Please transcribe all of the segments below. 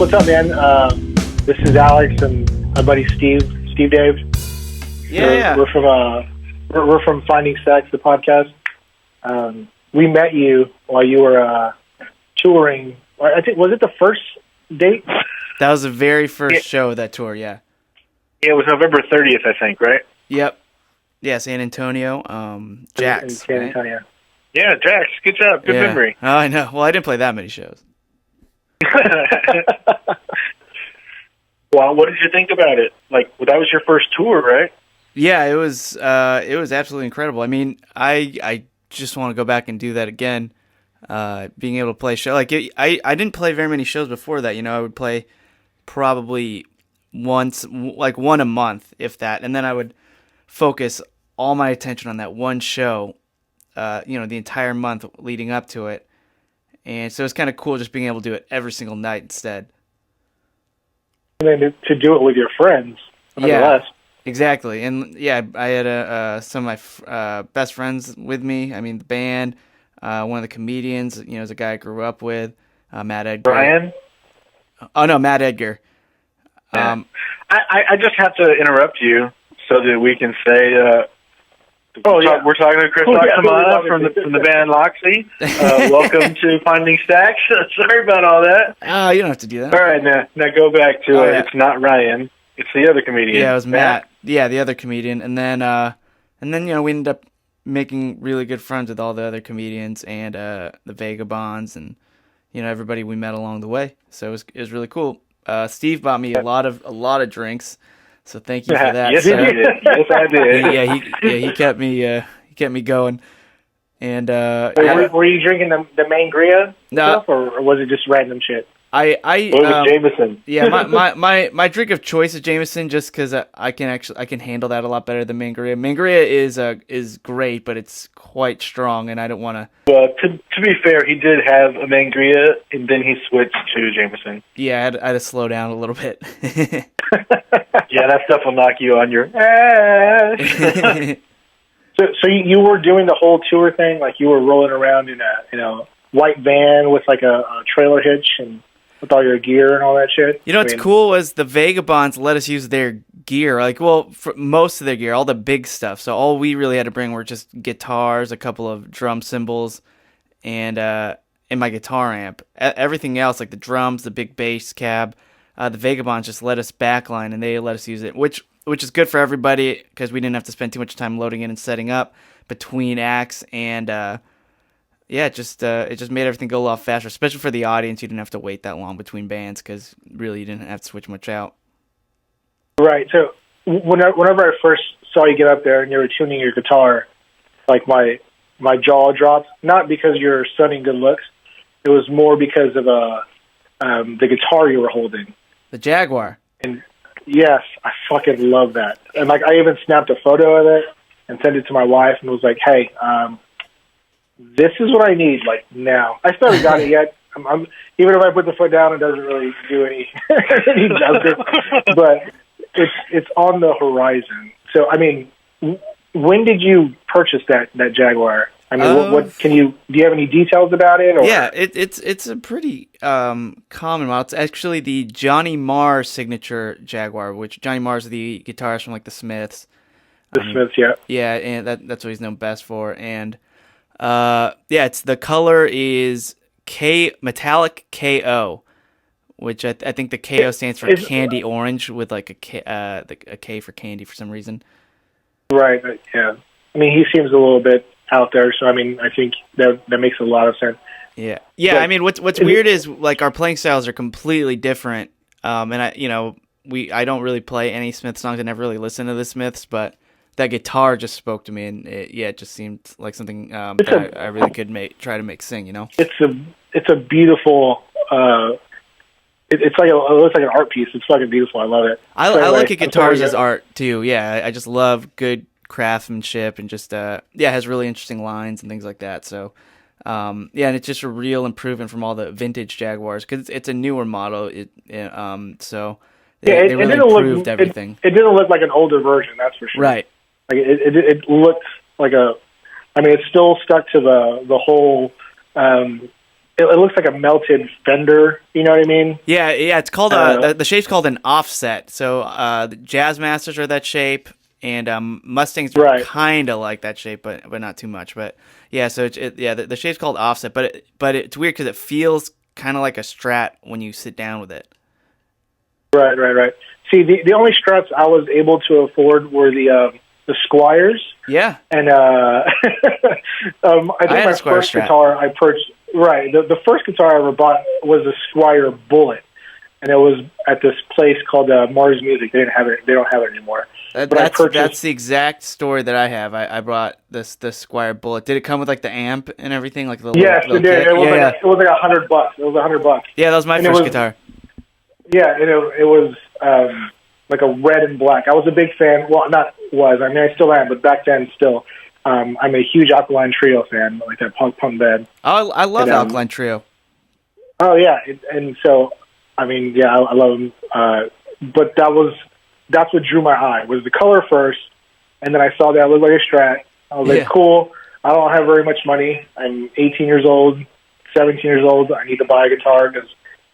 what's up, man? This is Alex and my buddy Steve Dave. Yeah. We're from Finding Stacks, the podcast. We met you while you were touring. I think, was it the first date? That was the very first show of that tour, yeah. It was November 30th, I think, right? Yep. Yeah, San Antonio. Jax. In San Antonio. Yeah, Jax. Good job. Good memory. Oh, I know. Well, I didn't play that many shows. Well, what did you think about it? Like, that was your first tour, right? Yeah, it was absolutely incredible. I mean, I just want to go back and do that again. Being able to play show I didn't play very many shows before that. I would play probably once, like one a month, if that, and then I would focus all my attention on that one show. The entire month leading up to it, and so it's kind of cool just being able to do it every single night instead. And then to do it with your friends, nonetheless. Yeah, exactly. And yeah, I had some of my best friends with me. I mean, the band, one of the comedians, is a guy I grew up with, Matt Edgar. Brian? Oh, no, Matt Edgar. I just have to interrupt you so that we can say, we're talking to Chris Laxamana from the band LAXI. Welcome to Finding Stacks. Sorry about all that. You don't have to do that. All right, now go back to it. Yeah. It's not Ryan. It's the other comedian. Yeah, it was Matt. Yeah, the other comedian. And then we ended up making really good friends with all the other comedians and the Vagabonds and everybody we met along the way. So it was really cool. Steve bought me a lot of drinks. So thank you for that. Yes, I did. Yes, I did. He kept me going. And were you drinking the Mangria stuff, or was it just random shit? It was Jameson. Yeah, my drink of choice is Jameson, just because I can handle that a lot better than Mangria. Mangria is great, but it's quite strong, and I don't want to. Well, to be fair, he did have a Mangria, and then he switched to Jameson. Yeah, I had to slow down a little bit. Yeah, that stuff will knock you on your ass. So you were doing the whole tour thing, like you were rolling around in a white van with like a trailer hitch and with all your gear and all that shit. What's cool was the Vagabonds let us use their gear, for most of their gear, all the big stuff. So all we really had to bring were just guitars, a couple of drum cymbals, and my guitar amp. Everything else, like the drums, the big bass cab, the Vagabonds just let us backline, and they let us use it, which is good for everybody because we didn't have to spend too much time loading in and setting up between acts, and it just made everything go a lot faster, especially for the audience. You didn't have to wait that long between bands because really you didn't have to switch much out. Right. So whenever I first saw you get up there and you were tuning your guitar, like my jaw dropped, not because you're stunning good looks, it was more because of the guitar you were holding. The Jaguar. And yes, I fucking love that. And I even snapped a photo of it and sent it to my wife and was like, hey, this is what I need, now. I still haven't got it yet. I'm even if I put the foot down, it doesn't really do any justice. But it's on the horizon. So, I mean, when did you purchase that Jaguar? I mean, what do you have any details about it? Or? Yeah, it's a pretty common model. It's actually the Johnny Marr signature Jaguar, which Johnny Marr is the guitarist from the Smiths. The Smiths, yeah. Yeah, and that's what he's known best for. And it's the color is metallic KO, which I think the KO stands for candy orange with a K for candy for some reason. Right. Yeah. I mean, he seems a little bit out there, so I mean, I think that makes a lot of sense. Yeah. But, I mean, what's weird is our playing styles are completely different. And I don't really play any Smith songs. I never really listened to the Smiths, but that guitar just spoke to me, and it just seemed like something that I really could try to make sing. It's a beautiful. It looks like an art piece. It's fucking beautiful. I love it. I look at guitars as art too. Yeah, I just love good craftsmanship and just it has really interesting lines and things like that. So and it's just a real improvement from all the vintage Jaguars because it's a newer model. They really improved everything. It didn't look like an older version, that's for sure. Right. It looked like it's still stuck to the whole it looks like a melted fender. You know what I mean? Yeah. It's called the shape's called an offset. So the Jazz Masters are that shape, and Mustangs are kind of like that shape, but not too much. But yeah, so the shape's called offset, but it's weird because it feels kind of like a Strat when you sit down with it. Right. See, the only Strats I was able to afford were the Squires. Yeah. And I think my first guitar I purchased. Right. The first guitar I ever bought was a Squire Bullet, and it was at this place called Mars Music. They didn't have it. They don't have it anymore. That's the exact story that I have. I brought the Squire Bullet. Did it come with like the amp and everything? Like the yes, it did. It was like $100. It was $100. Yeah, that was my first guitar. Yeah, and it was like a red and black. I was a big fan. Well, not was. I mean, I still am, but back then, still, I'm a huge Alkaline Trio fan, like that punk band. Oh, I love Alkaline Trio. Oh yeah, and so I mean, yeah, I love them. But that's what drew my eye was the color first, and then I saw that it looked like a Strat. I was like, cool. I don't have very much money. I'm 18 years old, 17 years old. I need to buy a guitar because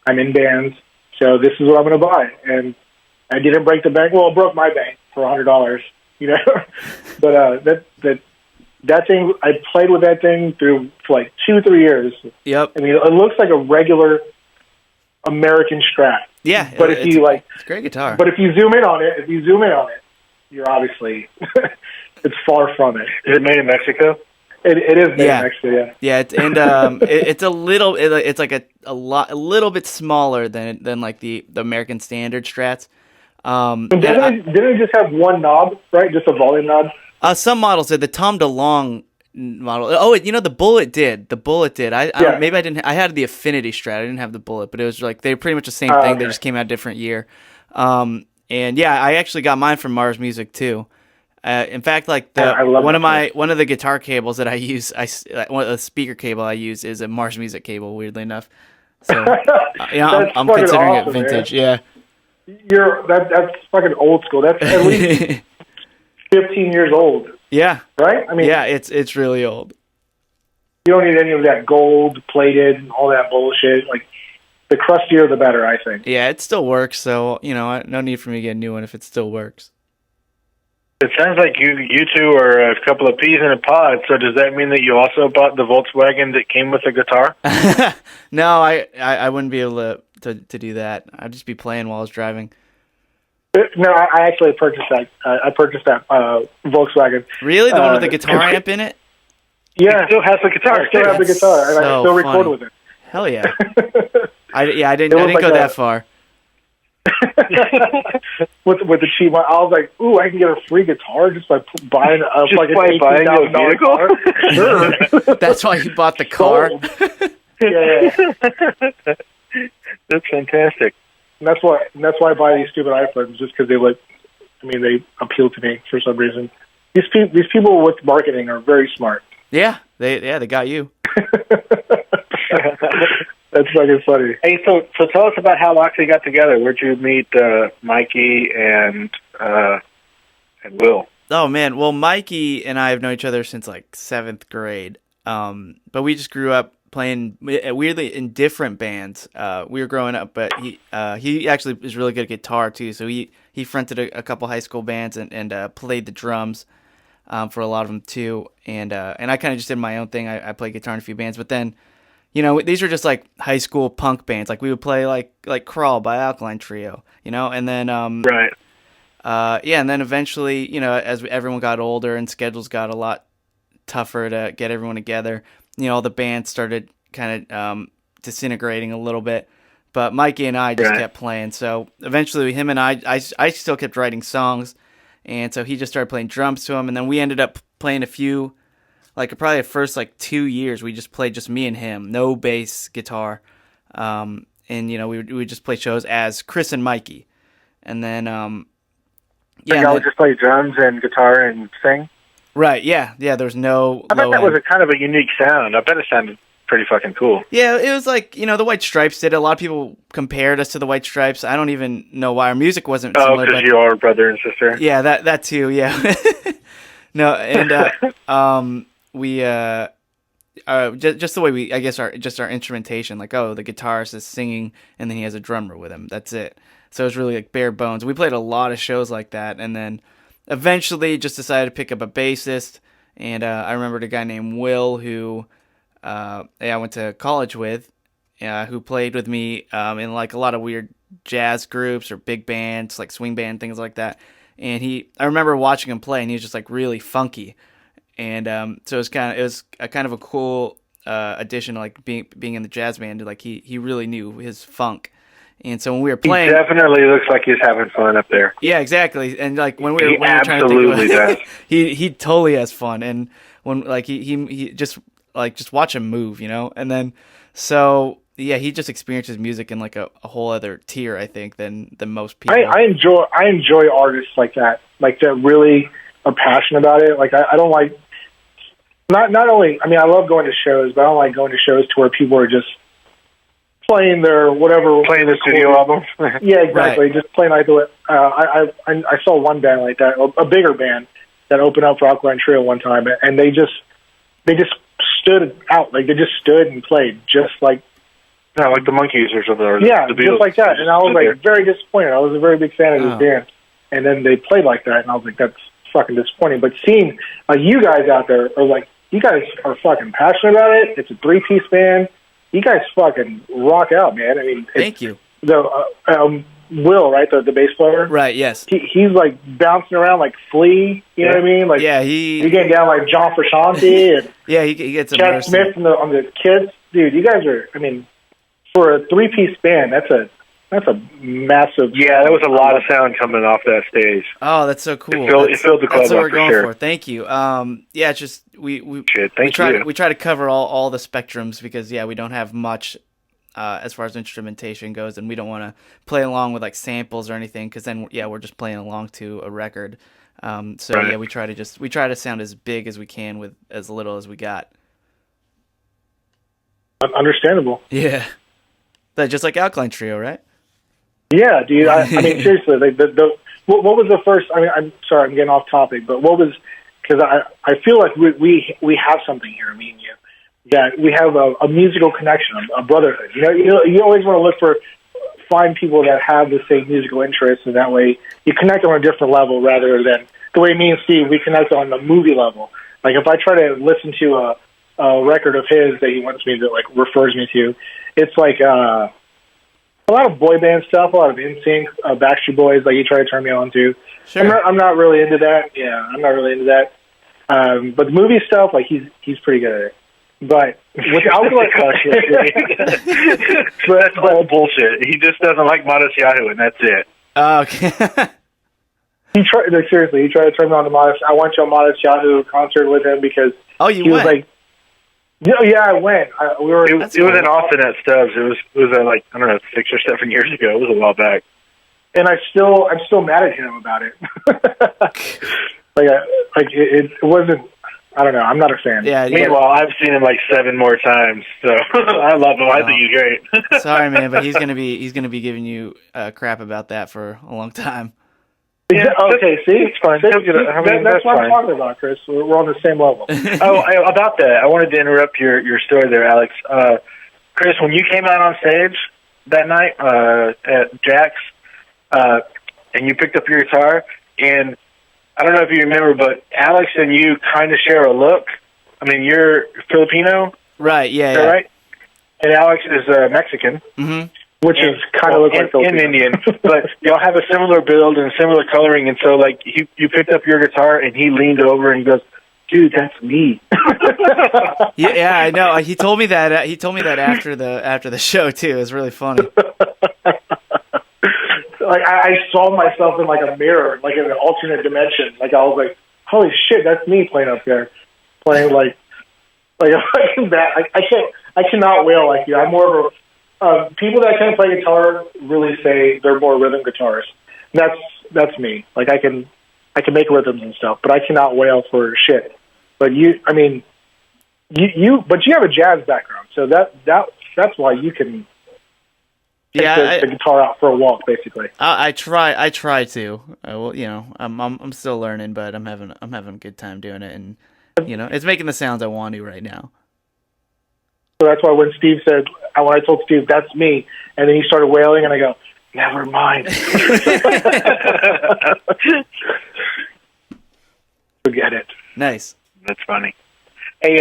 I'm in bands. So this is what I'm going to buy. And I didn't break the bank. Well, it broke my bank for $100, you know. But that thing, I played with that thing for like 2-3 years. Yep. I mean, it looks like a regular American Strat. Yeah. But if you like, it's a great guitar. But if you zoom in on it, you're obviously it's far from it. Is it made in Mexico? It is made in Mexico. Yeah. Yeah, it's a little. It's like a little bit smaller than like the American standard Strats. Didn't it just have one knob, right? Just a volume knob. Some models did. The Tom DeLonge model. Oh, the Bullet did. Maybe I didn't. I had the Affinity Strat. I didn't have the Bullet, but it was like they're pretty much the same thing. Okay. They just came out a different year. And yeah, I actually got mine from Mars Music too. In fact, like one of the guitar cables that I use, one of the speaker cable I use is a Mars Music cable. Weirdly enough, so I'm considering it vintage. Man. Yeah, that's fucking old school. That's at least 15 years old. Yeah, right. I mean, yeah, it's really old. You don't need any of that gold plated and all that bullshit. Like the crustier, the better, I think. Yeah, it still works. So no need for me to get a new one if it still works. It sounds like you two are a couple of peas in a pod. So does that mean that you also bought the Volkswagen that came with the guitar? No, I wouldn't be able to do that. I'd just be playing while I was driving. No, I actually purchased that. I purchased that Volkswagen. Really, the one with the guitar amp in it? Yeah, it still has the guitar. I still have the guitar, and I still record with it. Hell yeah! I didn't go that far. with the cheap one, I was like, "Ooh, I can get a free guitar just by buying a $18,000 car." Sure. That's why you bought the car. Yeah. That's fantastic. And that's why I buy these stupid iPhones, just because they appeal to me for some reason. These people with marketing are very smart. Yeah, they got you. That's fucking funny. Hey, so tell us about how LAXI got together. Where'd you meet Mikey and Will? Oh man, well Mikey and I have known each other since like 7th grade, but we just grew up playing weirdly in different bands. We were growing up, but he actually is really good at guitar too. So he fronted a couple high school bands and played the drums for a lot of them too. And I kind of just did my own thing. I played guitar in a few bands, but then these are just like high school punk bands. Like we would play like Crawl by Alkaline Trio, and then right. And then eventually, as everyone got older and schedules got a lot tougher to get everyone together, all the bands started kind of disintegrating a little bit. But Mikey and I just kept playing. So eventually him and I still kept writing songs. And so he just started playing drums to him. And then we ended up playing a few, probably the first 2 years, we just played just me and him, no bass, guitar. And, we would just play shows as Chris and Mikey. And then, y'all would just play drums and guitar and sing? Right, yeah, there's no I bet that was a kind of a unique sound. I bet it sounded pretty fucking cool. Yeah, it was like, the White Stripes did it. A lot of people compared us to the White Stripes. I don't even know why our music wasn't similar. Oh, because you are brother and sister? Yeah, that too, yeah. No, and just the way we, I guess, our instrumentation. Like, oh, the guitarist is singing, and then he has a drummer with him. That's it. So it was really like bare bones. We played a lot of shows like that, and then eventually just decided to pick up a bassist. And I remembered a guy named Will who I went to college with, who played with me in like a lot of weird jazz groups or big bands, like swing band, things like that. And I remember watching him play, and he was just like really funky. And so it was kind of a cool addition to like being in the jazz band. Like he really knew his funk. And so when we were playing, he definitely looks like he's having fun up there. Yeah, exactly. And like when we were trying to think about it, he totally has fun. And when like he just watch him move, And then so yeah, he just experiences music in like a whole other tier, I think, than most people. I enjoy artists like that really are passionate about it. Like I don't like not only. I mean, I love going to shows, but I don't like going to shows to where people are just playing their whatever, playing the studio album. Yeah, exactly. Right. Just playing like the. I saw one band like that, a bigger band that opened up for Alkaline Trio one time, and they just stood out. Like they just stood and played, just like. Yeah, like the Monkees or something. Or yeah, the just like that. And I was like very disappointed. I was a very big fan of this band, and then they played like that, and I was like, that's fucking disappointing. But seeing like you guys out there are like, you guys are fucking passionate about it. It's a 3-piece band. You guys fucking rock out, man. I mean, thank you. Will, right, the bass player, right? Yes, he's like bouncing around like Flea. You know what I mean? Like he's getting down like John Frusciante and he gets Chad Smith on the Kids. Dude, you guys are. I mean, for a 3-piece band, that's a massive. Yeah, there was a lot of sound coming off that stage. Oh, that's so cool. It filled the club that's what up we're going for. Thank you. Yeah, it's just we try to cover all the spectrums because we don't have much as far as instrumentation goes, and we don't want to play along with like samples or anything because then we're just playing along to a record. We try to sound as big as we can with as little as we got. Understandable. Yeah. Just like Alkaline Trio, right? Yeah, dude. I mean, seriously, what was the first? I mean, I'm sorry, I'm getting off topic, but what was? Because I feel like we have something here, me and you. Yeah, we have a musical connection, a brotherhood. You always want to find people that have the same musical interests, and that way you connect on a different level rather than the way me and Steve we connect on the movie level. Like if I try to listen to a record of his that he wants me to like refers me to. It's like a lot of boy band stuff, a lot of NSYNC, Backstreet Boys. Like you try to turn me on to. Sure. I'm not really into that. Yeah, I'm not really into that. But the movie stuff, like he's pretty good at it. But I was like, that's all bullshit. He just doesn't like Modest Yahoo, and that's it. Okay. He tried to turn me on to Modest. I went to a Modest Yahoo concert with him because he was like. Yeah, I went. It was in Austin at Stubbs. It was like I don't know 6 or 7 years ago. It was a while back. And I'm still mad at him about it. It wasn't. I don't know. I'm not a fan. Yeah. Meanwhile, I've seen him like 7 more times, so I love him. I think he's great. Sorry, man, but he's gonna be giving you crap about that for a long time. Yeah, okay, see? It's fine. That's what I'm talking about, Chris. We're on the same level. About that, I wanted to interrupt your story there, Alex. Chris, when you came out on stage that night at Jack's, and you picked up your guitar, and I don't know if you remember, but Alex and you kind of share a look. I mean, you're Filipino. Right, yeah. Right? And Alex is Mexican. Mm-hmm. Which is kind of like Indian, but y'all have a similar build and similar coloring, and so like you picked up your guitar and he leaned over and he goes, "Dude, that's me." yeah, I know. He told me that. He told me that after the show too. It was really funny. Like I saw myself in like a mirror, like in an alternate dimension. Like I was like, "Holy shit, that's me playing up there, playing like I cannot wail like you. I'm more of a people that can play guitar really say they're more rhythm guitarists. That's me. Like I can make rhythms and stuff, but I cannot wail for shit. But you have a jazz background, so that's why you can take the guitar out for a walk, basically. I try to. Well, I'm still learning, but I'm having a good time doing it, and it's making the sounds I want to right now. So that's why when I told Steve, that's me, and then he started wailing, and I go, never mind. Forget it. Nice. That's funny. Hey,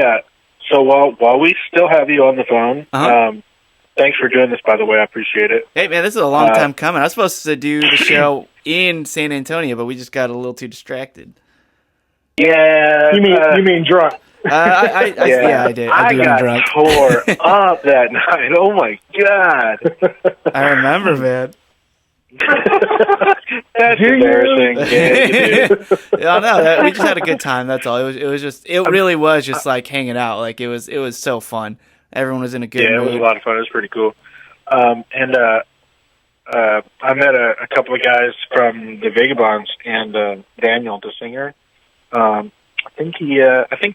so while we still have you on the phone, thanks for doing this, by the way. I appreciate it. Hey, man, this is a long time coming. I was supposed to do the show in San Antonio, but we just got a little too distracted. Yeah. You mean drunk? Yeah, I did. I got drunk. tore up that night. Oh, my God. I remember, man. That's embarrassing. Yeah, no, we just had a good time. That's all. It really was just like hanging out. Like it was so fun. Everyone was in a good mood. Yeah, it was a lot of fun. It was pretty cool. I met a couple of guys from the Vagabonds and Daniel, the singer. I think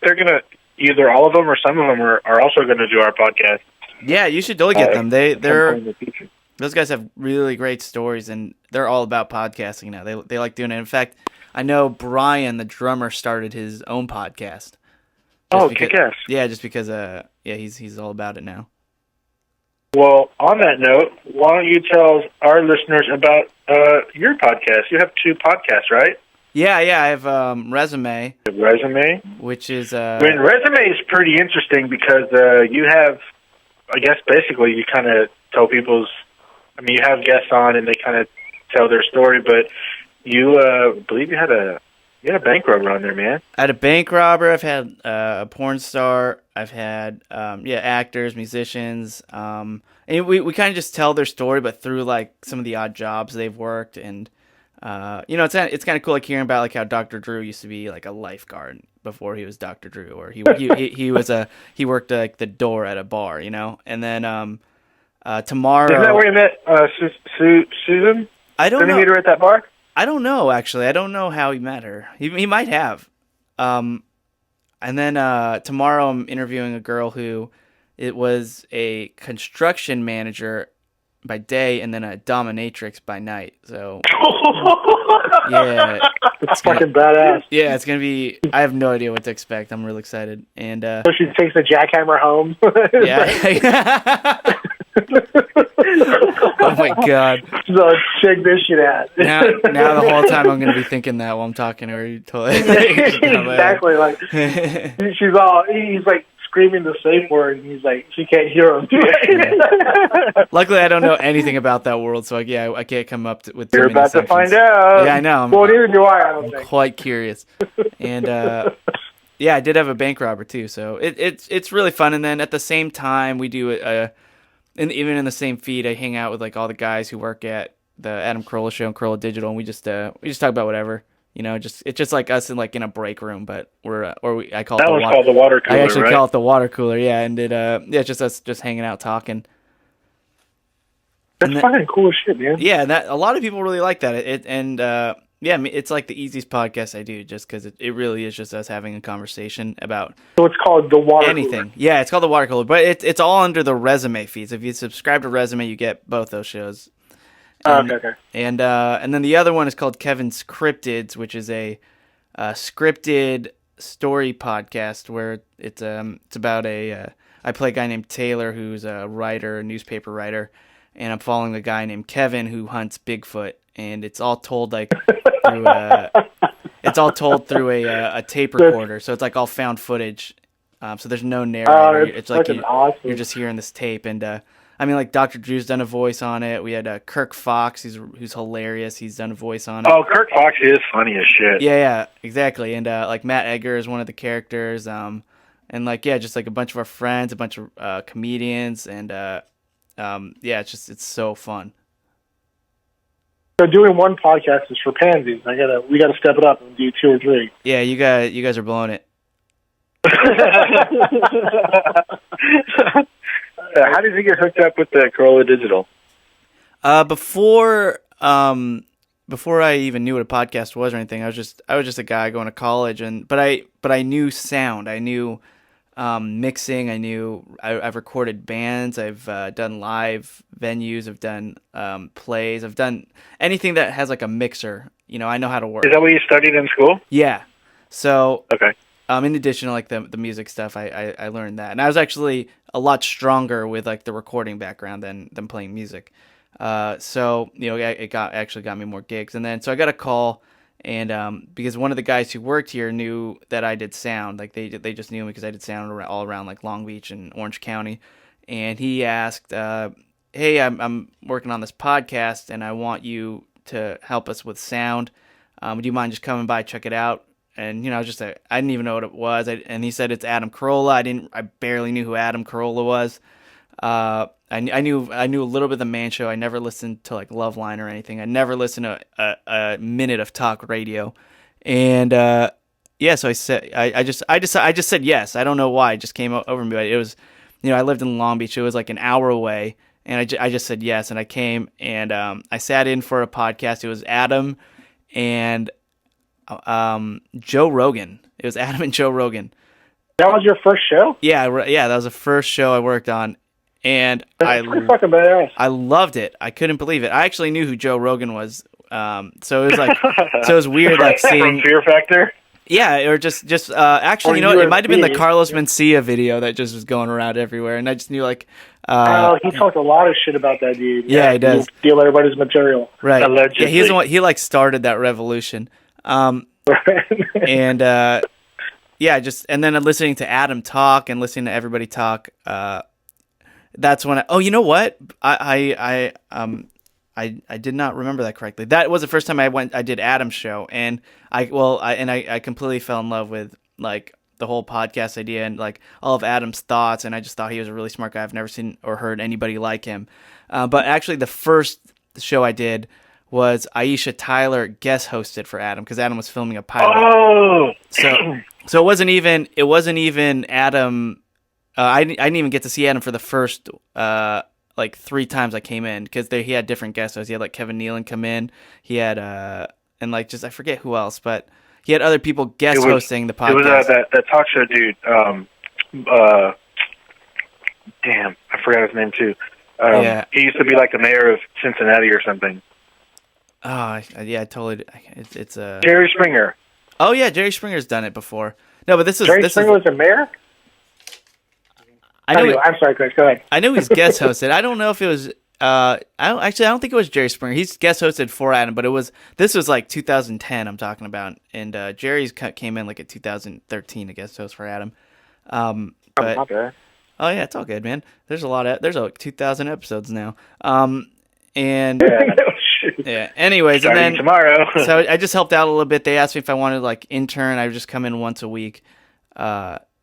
they're gonna either all of them or some of them are also gonna do our podcast. Yeah, you should totally get them. Those guys have really great stories, and they're all about podcasting now. They like doing it. In fact, I know Brian, the drummer, started his own podcast. Kick-ass. Yeah, just because he's all about it now. Well, on that note, why don't you tell our listeners about your podcast? You have 2 podcasts, right? Yeah, I have Resume. Resume? Which is... Resume is pretty interesting because you have, I guess, basically you kind of tell people's... I mean, you have guests on and they kind of tell their story, but you believe you had a bank robber on there, man. I had a bank robber. I've had a porn star. I've had actors, musicians, and we kind of just tell their story, but through like some of the odd jobs they've worked, and it's kind of cool, like hearing about like how Dr. Drew used to be like a lifeguard before he was Dr. Drew, or he worked like the door at a bar, and then tomorrow. Isn't that where you met Susan? I don't know. Did you meet her at that bar? I don't know, actually. I don't know how he met her. He might have. And then tomorrow I'm interviewing a girl who it was a construction manager by day and then a dominatrix by night. So yeah, it's fucking badass. Yeah, it's gonna be. I have no idea what to expect. I'm really excited. And so she takes the jackhammer home. Yeah. Oh my God! So check this shit out. Now the whole time I'm gonna be thinking that while I'm talking to her. Totally. Exactly. Like he's like screaming the safe word, and he's like, she can't hear him. Yeah. Luckily, I don't know anything about that world, so I can't come up with. You're about to find out. Yeah, I know. Well, neither do I. I'm quite curious, and I did have a bank robber too, so it's really fun. And then at the same time, we do and even in the same feed, I hang out with like all the guys who work at the Adam Carolla Show and Carolla Digital, and we just talk about whatever, it's just like us in a break room, but I call it called the water cooler. I actually right? call it the water cooler, yeah, and it's just us just hanging out talking. That's fucking cool as shit, man. Yeah, that a lot of people really like that. It's like the easiest podcast I do, just because it really is just us having a conversation about. So it's called the water anything. Cooler. Yeah, it's called the water cooler, but it's all under the Resume feed. So if you subscribe to Resume, you get both those shows. Okay. And then the other one is called Kevin's Cryptids, which is a scripted story podcast where it's about I play a guy named Taylor who's a writer, a newspaper writer, and I'm following a guy named Kevin who hunts Bigfoot, and it's all told through a tape recorder, so it's like all found footage. So there's no narrator. It's like you're just hearing this tape, and like Dr. Drew's done a voice on it. We had Kirk Fox, who's hilarious. He's done a voice on it. Oh, Kirk Fox is funny as shit. Yeah, exactly. And like Matt Egger is one of the characters. And just like a bunch of our friends, a bunch of comedians, and it's so fun. So doing one podcast is for pansies. We gotta step it up and do 2 or 3. Yeah, you guys are blowing it. How did you get hooked up with the Carolla Digital? Before I even knew what a podcast was or anything, I was just a guy going to college, but I knew sound. I knew mixing. I knew I've recorded bands. I've done live venues. I've done plays. I've done anything that has like a mixer. I know how to work. Is that what you studied in school? Yeah. So okay. In addition to like the music stuff, I learned that, and I was actually a lot stronger with like the recording background than playing music. So it actually got me more gigs, and then so I got a call, and because one of the guys who worked here knew that I did sound, like they just knew me because I did sound all around like Long Beach and Orange County, and he asked, "Hey, I'm working on this podcast, and I want you to help us with sound. Do you mind just coming by, check it out?" And I didn't even know what it was. And he said it's Adam Carolla. I barely knew who Adam Carolla was. I knew a little bit of the Man Show. I never listened to like Loveline or anything. I never listened to a minute of talk radio. And so I just said yes. I don't know why. It just came over me. But it was, I lived in Long Beach. It was like an hour away, and I just said yes. And I came, and I sat in for a podcast. It was Adam and Joe Rogan. It was Adam and Joe Rogan. That was your first show? Yeah, that was the first show I worked on, and That's pretty fucking badass. I loved it. I couldn't believe it. I actually knew who Joe Rogan was. So it was like, so it was weird, like seeing Fear Factor. Yeah, or just actually, it might have been the Carlos Mencia video that just was going around everywhere, and I just knew like. He talked a lot of shit about that dude. Yeah, he does. Steal everybody's material. Right. Allegedly. Yeah, he's the one. He like started that revolution. And and then listening to Adam talk and listening to everybody talk. That's when you know what? I did not remember that correctly. That was the first time I did Adam's show, and I completely fell in love with like the whole podcast idea and like all of Adam's thoughts, and I just thought he was a really smart guy. I've never seen or heard anybody like him. But actually, the first show I did was Aisha Tyler guest hosted for Adam because Adam was filming a pilot. Oh, so it wasn't even Adam. I didn't even get to see Adam for the first like 3 times I came in because he had different guest hosts. He had like Kevin Nealon come in. He had and like just I forget who else, but he had other people guest hosting the podcast. It was that talk show dude. Damn, I forgot his name too. Yeah. He used to be like the mayor of Cincinnati or something. Oh, yeah, totally. It's Jerry Springer. Oh yeah, Jerry Springer's done it before. No, but Jerry Springer was the mayor? I'm sorry, Chris. Go ahead. I know he's guest hosted. I don't know if it was. I don't think it was Jerry Springer. He's guest hosted for Adam, but this was like 2010. I'm talking about, and Jerry's came in like in 2013 to guest host for Adam. But okay. Oh yeah, it's all good, man. There's like 2,000 episodes now. And yeah. Anyways, starting and then tomorrow. So I just helped out a little bit. They asked me if I wanted to like intern. I would just come in once a week.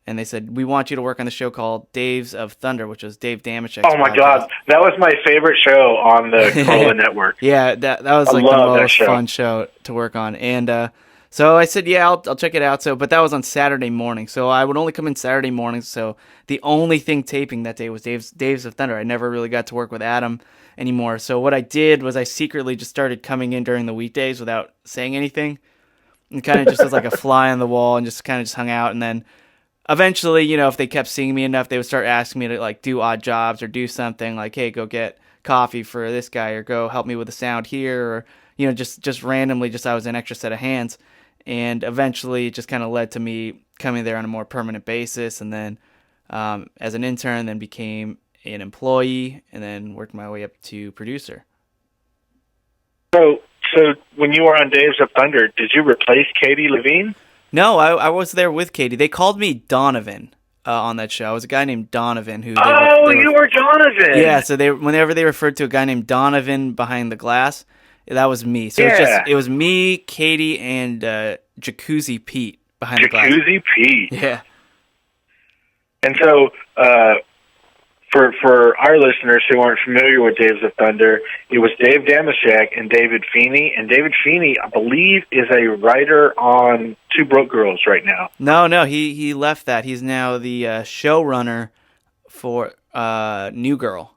And they said, we want you to work on the show called Daves of Thunder, which was Dave Damashek's Oh my podcast. God, that was my favorite show on the Carolla Network. Yeah, that was like the most fun show to work on. And so I said, yeah, I'll check it out. But that was on Saturday morning. So I would only come in Saturday mornings. So the only thing taping that day was Daves of Thunder. I never really got to work with Adam anymore. So what I did was I secretly just started coming in during the weekdays without saying anything. And kind of just as like a fly on the wall and just kind of just hung out. And then eventually, if they kept seeing me enough, they would start asking me to like do odd jobs or do something like, hey, go get coffee for this guy or go help me with the sound here, or, just randomly, I was an extra set of hands. And eventually it just kind of led to me coming there on a more permanent basis. And then as an intern, then became an employee and then worked my way up to producer. So when you were on Daves of Thunder, did you replace Katie Levine? No, I was there with Katie. They called me Donovan on that show. I was a guy named Donovan who. You were Donovan. Yeah, so whenever they referred to a guy named Donovan behind the glass, that was me. So it was me, Katie, and Jacuzzi Pete behind the glass. Jacuzzi Pete. Yeah. And so, for our listeners who aren't familiar with Daves of Thunder, it was Dave Damashek and David Feeney. And David Feeney, I believe, is a writer on Two Broke Girls right now. No, he left that. He's now the showrunner for New Girl.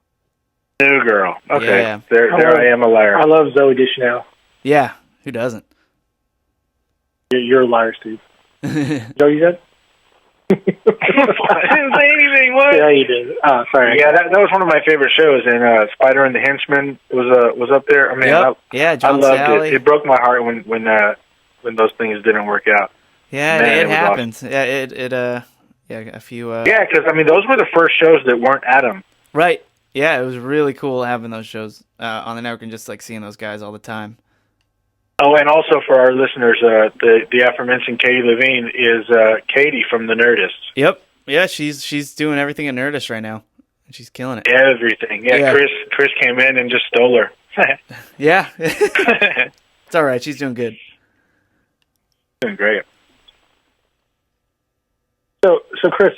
New Girl. Okay. Yeah. There I am, a liar. I love Zooey Deschanel. Yeah, who doesn't? You're a liar, Steve. Joe, you said? I didn't say anything. What? Yeah, you did. Oh, sorry. Yeah, that was one of my favorite shows. And Spider and the Henchman was up there. I mean, John I loved Sally. it. It broke my heart when those things didn't work out. Yeah, Man, it was happens. awesome. Yeah, a few. Yeah, because those were the first shows that weren't Adam. Right. Yeah, it was really cool having those shows on the network and just like seeing those guys all the time. Oh, and also for our listeners, the aforementioned Katie Levine is Katie from the Nerdist. Yep. Yeah, she's doing everything at Nerdist right now. She's killing it. Everything. Yeah, Chris came in and just stole her. Yeah. It's all right. She's doing good. Doing great. So Chris,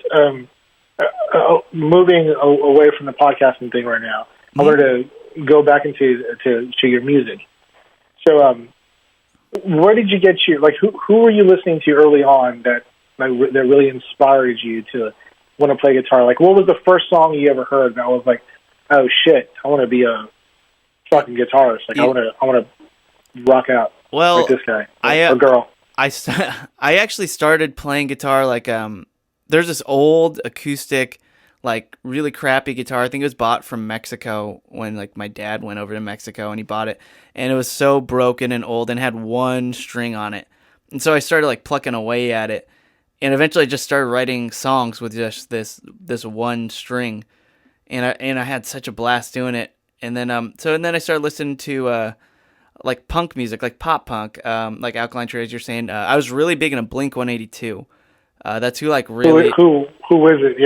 moving away from the podcasting thing right now, I wanted to go back into your music. So, where did you get who were you listening to early on that really inspired you to want to play guitar? Like, what was the first song you ever heard that was like, oh shit, I want to be a fucking guitarist. Like, I want to rock out like this guy or girl. I actually started playing guitar like there's this old acoustic, like really crappy guitar. I think it was bought from Mexico when like my dad went over to Mexico and he bought it, and it was so broken and old and had one string on it. And so I started like plucking away at it, and eventually I just started writing songs with just this one string, and I had such a blast doing it. And then and then I started listening to like punk music, like pop punk, like Alkaline Trio, as you're saying. I was really big into Blink 182. That's who like really who is it?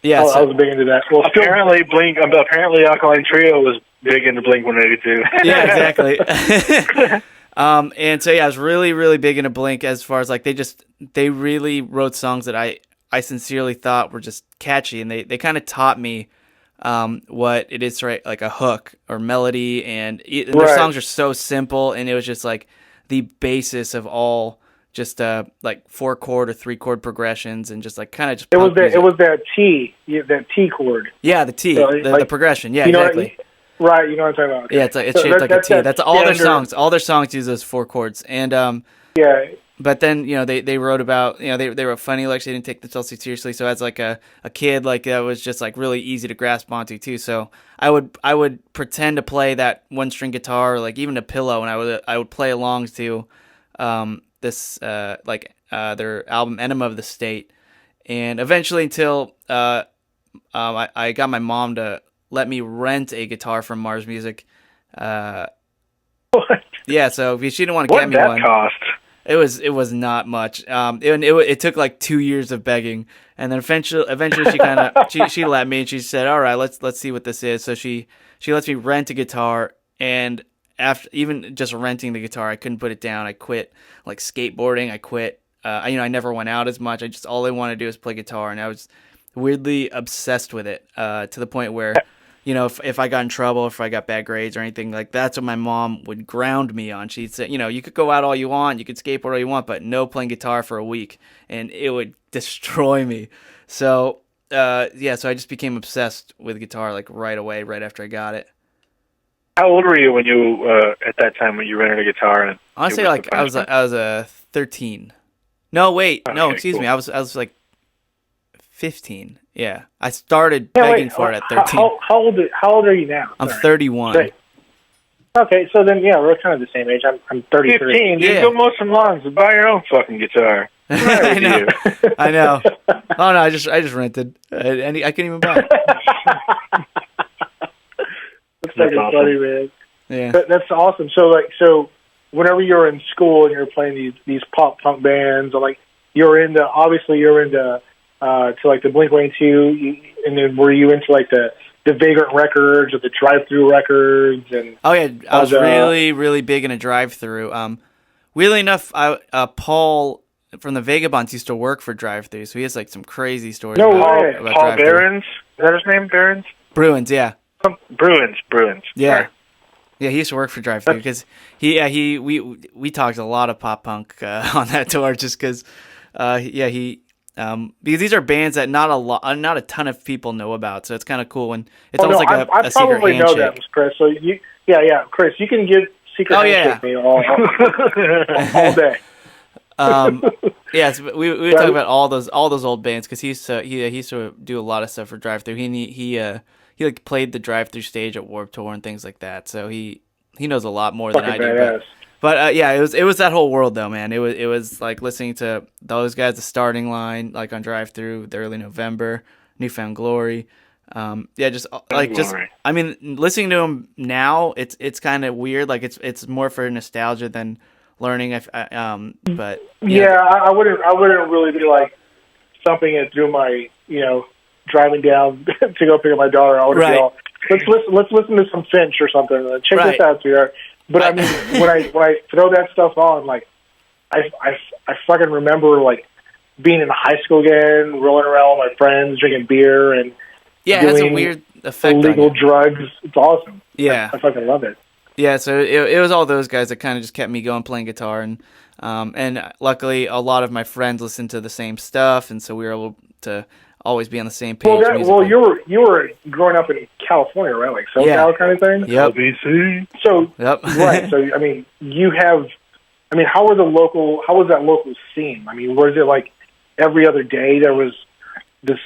Yeah. I was big into that. Well, apparently Alkaline Trio was big into Blink 182. Yeah, exactly. And so I was really, really big into Blink as far as like they really wrote songs that I sincerely thought were just catchy, and they kind of taught me what it is to write like a hook or melody, and their songs are so simple, and it was just like the basis of all just like 4-chord or 3-chord progressions, and just like kind of just it was that T chord. Yeah, the T, the progression. Yeah, exactly. Right, you know what I'm talking about. Okay. Yeah, it's shaped like a T. That's all their songs. All their songs use those 4 chords, and yeah. But then they wrote about they wrote funny lyrics. They didn't take themselves too seriously. So as like a kid, like that was just like really easy to grasp onto too. So I would pretend to play that 1-string guitar, or like even a pillow, and I would play along to this their album Enema of the State, and eventually until I got my mom to let me rent a guitar from Mars Music. What? Yeah, so she didn't want to get me one. What did that cost? It was not much. It took like 2 years of begging, and then eventually she kind of she let me, and she said, "All right, let's see what this is." So she lets me rent a guitar, and after even just renting the guitar, I couldn't put it down. I quit like skateboarding. I quit. I never went out as much. All I wanted to do was play guitar, and I was weirdly obsessed with it to the point where, if I got in trouble, if I got bad grades or anything, like that's what my mom would ground me on. She'd say, you could go out all you want, you could skateboard all you want, but no playing guitar for a week, and it would destroy me. So, so I just became obsessed with guitar like right away, right after I got it. How old were you when you at that time when you rented a guitar? And honestly, like I was 13. No, wait, no, excuse me, I was like 15. Yeah, I started begging for it at 13. How old are you now? I'm 31. Right. Okay, so then we're kind of the same age. I'm 33. 15. Dude, go mow some lawns and buy your own fucking guitar. I know. I know. Oh no, I just rented. And I couldn't even buy it. That's awesome. Funny, man. Yeah, that's awesome. So whenever you're in school and you're playing these pop punk bands, or like you're into to like the Blink-182, and then were you into like the Vagrant records or the Drive-Thru records? And oh yeah, I was really, really big into Drive-Thru. Weirdly enough, Paul from the Vagabonds used to work for Drive-Thru, so he has like some crazy stories. No about way. Paul Behrens? Is that his name? Behrens? Bruins, yeah. Bruins. Yeah. Sorry. Yeah, he used to work for Drive-Thru because we talked a lot of pop punk on that tour just because because these are bands that not a ton of people know about, so it's kind of cool when it's almost like a secret handshake. I probably know them, Chris. So Chris, you can give secret handshake me all day. So we were talking about all those old bands because he used to do a lot of stuff for Drive-Thru. He like played the Drive-Thru stage at Warped Tour and things like that. So he knows a lot more than I do. But yeah, it was that whole world though, man. It was like listening to those guys, the starting line, like on Drive Through, the early November, Newfound Glory. Yeah, just I mean, listening to them now, it's kind of weird. Like it's more for nostalgia than learning. But yeah, I wouldn't really be like thumping it through my, driving down to go pick up my daughter. I would be all, let's listen to some Finch or something. Check this out, sweetheart. But I mean, when I throw that stuff on, like I fucking remember like being in high school again, rolling around with my friends, drinking beer, and it has a weird effect. Illegal drugs. It's awesome. Yeah, I fucking love it. Yeah, so it was all those guys that kind of just kept me going playing guitar, and luckily a lot of my friends listened to the same stuff, and so we were able to always be on the same page. Well, you were growing up in California, right? Like SoCal kind of thing. Yep. LBC. So right. So I mean, how was that local scene? I mean, was it like every other day there was this?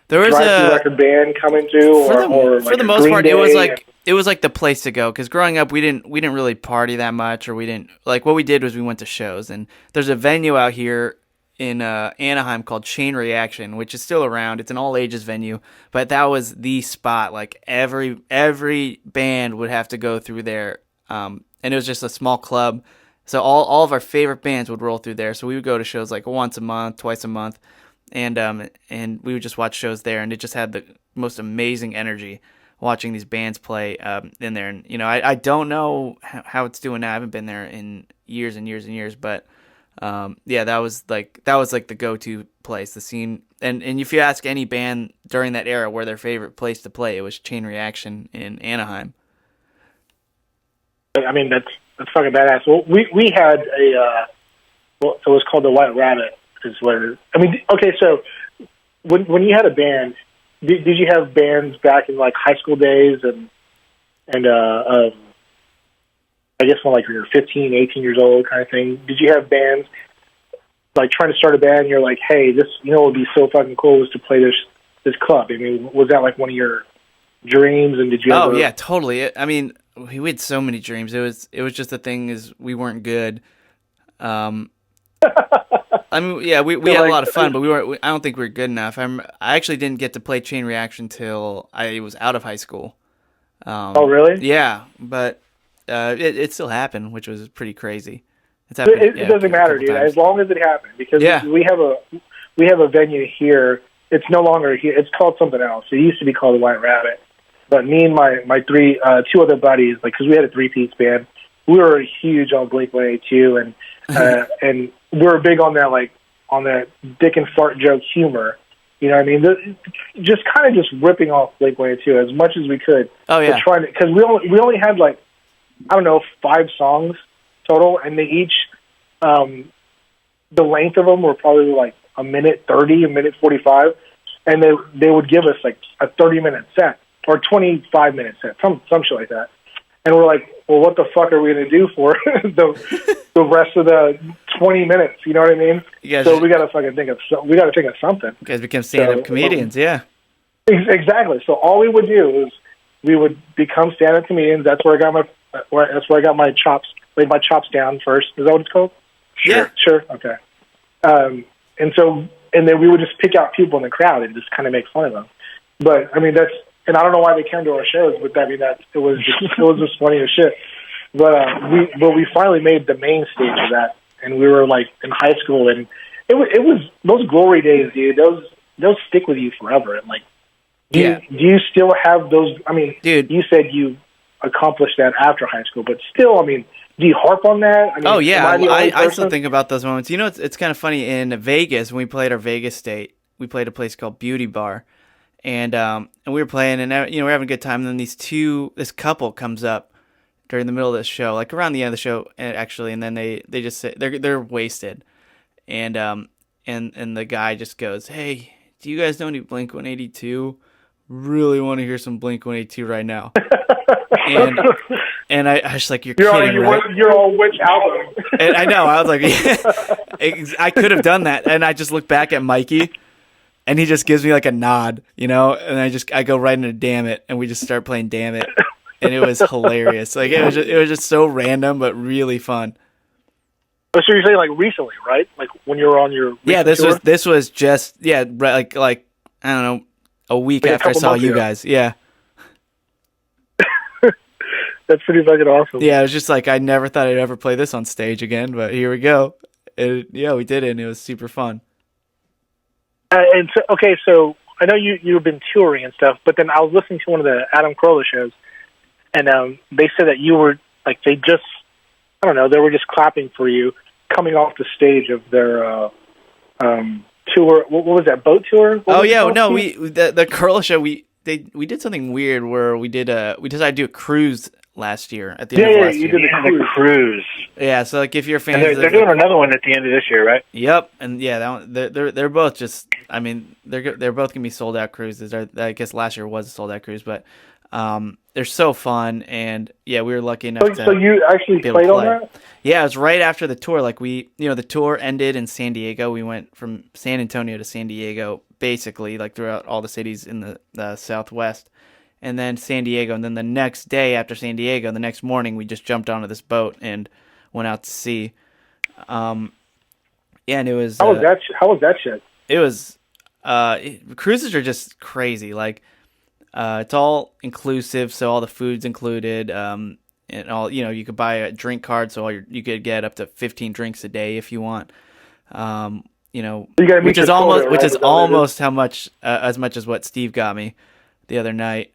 There was a record band coming to, for the most part, it was like the place to go. Because growing up, we didn't really party that much, or we didn't like. What we did was we went to shows, and there's a venue out here in Anaheim called Chain Reaction, which is still around. It's an all ages venue, but that was the spot. Like every band would have to go through there, and it was just a small club. So all of our favorite bands would roll through there. So we would go to shows like once a month, twice a month. And we would just watch shows there, and it just had the most amazing energy watching these bands play in there. And I don't know how it's doing now. I haven't been there in years and years and years, but yeah, that was like the go-to place, the scene. And if you ask any band during that era where their favorite place to play, it was Chain Reaction in Anaheim. I mean, that's fucking badass. Well, we had it was called the White Rabbit. Is what it is. I mean, okay, so when you had a band, did you have bands back in like high school days and I guess when like you're 15, 18 years old kind of thing? Did you have bands like trying to start a band? You're like, hey, this what would be so fucking cool is to play this club. I mean, was that like one of your dreams? And did you? Oh yeah, totally. I mean, we had so many dreams. It was just the thing is we weren't good. I mean, yeah, we had a lot of fun, but I don't think we were good enough. I actually didn't get to play Chain Reaction till I was out of high school. Oh, really? Yeah, but it still happened, which was pretty crazy. It doesn't matter, dude. As long as it happened, because we have a venue here. It's no longer here. It's called something else. It used to be called the White Rabbit. But me and my two other buddies, like, because we had a three-piece band, we were huge on Blink-182, and we were big on that dick and fart joke humor. You know what I mean? Just kind of ripping off Blink-182 as much as we could. Oh yeah. Because we only had like, I don't know, 5 songs total, and they each, the length of them were probably like a minute 30, a minute 45, and they would give us like a 30-minute set or 25-minute set, some shit like that. And we're like, well, what the fuck are we going to do for the rest of the 20 minutes? You know what I mean? So we got to fucking think of something. You guys become stand-up comedians, yeah. Exactly. So all we would do is we would become stand-up comedians. That's where I got my chops. Laid my chops down first. Is that what it's called? Yeah. Sure. Okay. And then we would just pick out people in the crowd and just kind of make fun of them. But I mean, and I don't know why they came to our shows, but I mean it was just funny as shit. But we finally made the main stage of that, and we were like in high school, and it was those glory days, dude. Those stick with you forever. And like, do you still have those? I mean, dude, you said you accomplished that after high school, but still, I mean, do you harp on that? I mean, oh yeah, I still think about those moments. You know, it's kind of funny. In Vegas, when we played our Vegas state, we played a place called Beauty Bar. And we were playing, and we're having a good time. And then this couple comes up during the middle of the show, like around the end of the show, actually. And then they just say they're wasted, and the guy just goes, "Hey, do you guys know any Blink-182? Really want to hear some Blink-182 right now." and I was like, "You're kidding, right?" You're all which album? And I know. I was like, yeah, I could have done that, and I just look back at Mikey. And he just gives me like a nod, and I go right into Damn It, and we just start playing Damn It. and it was hilarious. Like it was just so random, but really fun. So you're saying like recently, right? Like when you were on your tour? This was just like I don't know, a week like after I saw you guys. Yeah. That's pretty fucking awesome. Yeah, it was just like I never thought I'd ever play this on stage again, but here we go. We did it, and it was super fun. And so I know you've been touring and stuff, but then I was listening to one of the Adam Carolla shows, and they said that you were like they were just clapping for you coming off the stage of their tour. What was that, boat tour? The Carolla show we did something weird where we decided to do a cruise last year at the end of last year. You did the cruise. Yeah, so like if you're fans, and they're doing another one at the end of this year, right? Yep, and yeah, that one, they're both just. I mean, they're both gonna be sold out cruises. I guess last year was a sold out cruise, but they're so fun, and yeah, we were lucky enough. So you actually played on that? Yeah, it was right after the tour. Like the tour ended in San Diego. We went from San Antonio to San Diego, basically, like throughout all the cities in the Southwest. And then San Diego, and then the next day after San Diego, the next morning, we just jumped onto this boat and went out to sea. And it was... How was that shit? It was... cruises are just crazy. Like, it's all inclusive, so all the food's included, and all, you could buy a drink card, so you could get up to 15 drinks a day if you want. Which is almost how much, as much as what Steve got me the other night.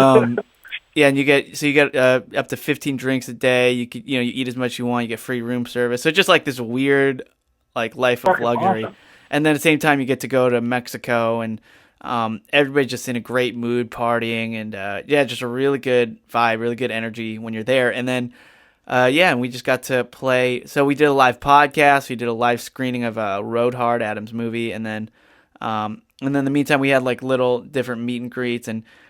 And you get up to 15 drinks a day. You could you eat as much as you want. You get free room service. So just like this weird like life of luxury. Awesome. And then at the same time you get to go to Mexico, and everybody's just in a great mood partying, and just a really good vibe, really good energy when you're there. And then and we just got to play. So we did a live podcast. We did a live screening of Road Hard, Adam's movie, and then in the meantime, we had like little different meet and greets,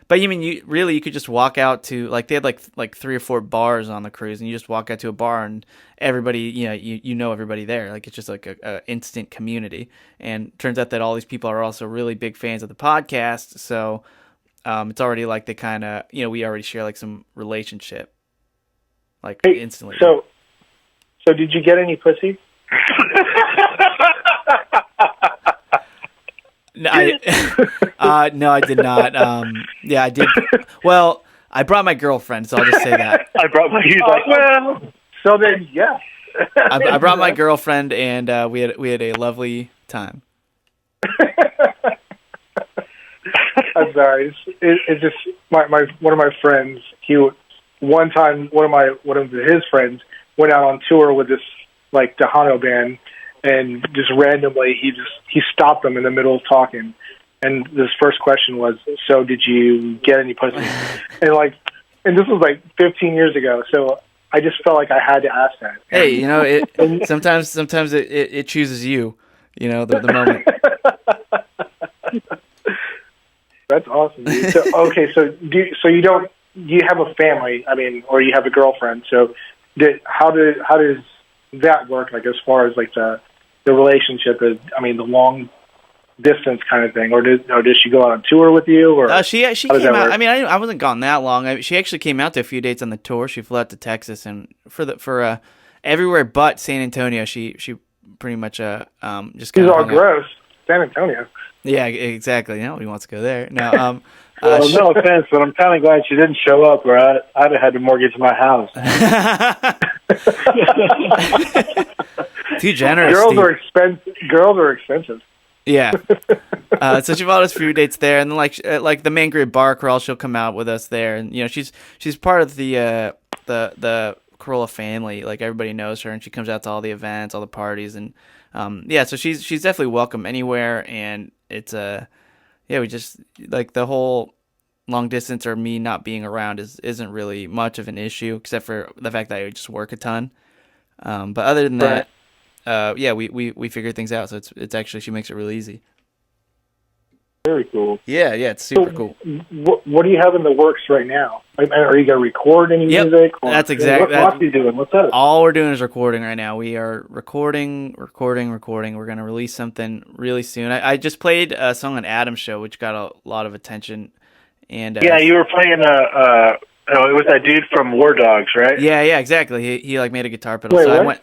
but you could just walk out to like they had like 3 or 4 bars on the cruise, and you just walk out to a bar and everybody you know everybody there. Like it's just like a instant community. And turns out that all these people are also really big fans of the podcast, so it's already like they kind of we already share like some relationship like instantly. So did you get any pussy? No, I did not. I did. Well, I brought my girlfriend, so I'll just say that. I brought my. He's like, well. So then, yeah. I brought my girlfriend, and we had a lovely time. I'm sorry. It's just my one of my friends. One time one of his friends went out on tour with this like Tejano band. And just randomly, he stopped them in the middle of talking, and his first question was, "So did you get any pussy?" and this was like 15 years ago, so I just felt like I had to ask that. Hey, sometimes it chooses you, the moment. That's awesome, dude. So okay, so you have a family? I mean, or you have a girlfriend? So how does that work? Like as far as like the relationship is, I mean, the long distance kind of thing, or did she go out on tour with you? Or she came out. I mean, I wasn't gone that long. She actually came out to a few dates on the tour. She flew out to Texas, and for everywhere but San Antonio, she pretty much just. She's all gross. San Antonio. Yeah, exactly. Nobody wants to go there. No. Well, no offense, but I'm kind of glad she didn't show up, or I'd have had to mortgage my house. Too generous. Girls are expensive. Yeah. So she bought us a few dates there, and then like the main grid bar crawl, she'll come out with us there, and she's part of the Carolla family. Like everybody knows her, and she comes out to all the events, all the parties, and so she's definitely welcome anywhere, and it's we just like the whole long distance or me not being around isn't really much of an issue, except for the fact that I just work a ton. But other than that, we figure things out. So it's actually, she makes it really easy. Very cool. Yeah, it's super cool. What do you have in the works right now? Are you going to record any music? That's exactly. What are you doing? What's that? All we're doing is recording right now. We are recording. We're going to release something really soon. I just played a song on Adam's show, which got a lot of attention, And yeah, you were playing it was that dude from War Dogs, right? Yeah, exactly. He like made a guitar pedal. Wait, so what? I went.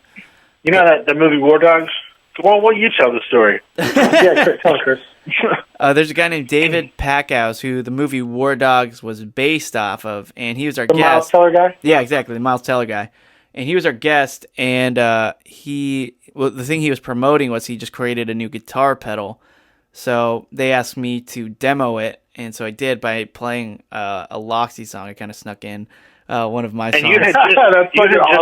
You know the movie War Dogs? Well, you tell the story. Yeah, tell Chris. There's a guy named David Packhouse who the movie War Dogs was based off of, and he was our The guest. Miles Teller guy? Yeah, exactly, the Miles Teller guy. And he was our guest, and the thing he was promoting was he just created a new guitar pedal. So they asked me to demo it, and so I did by playing a LAXI song. I kind of snuck in one of my songs. And you had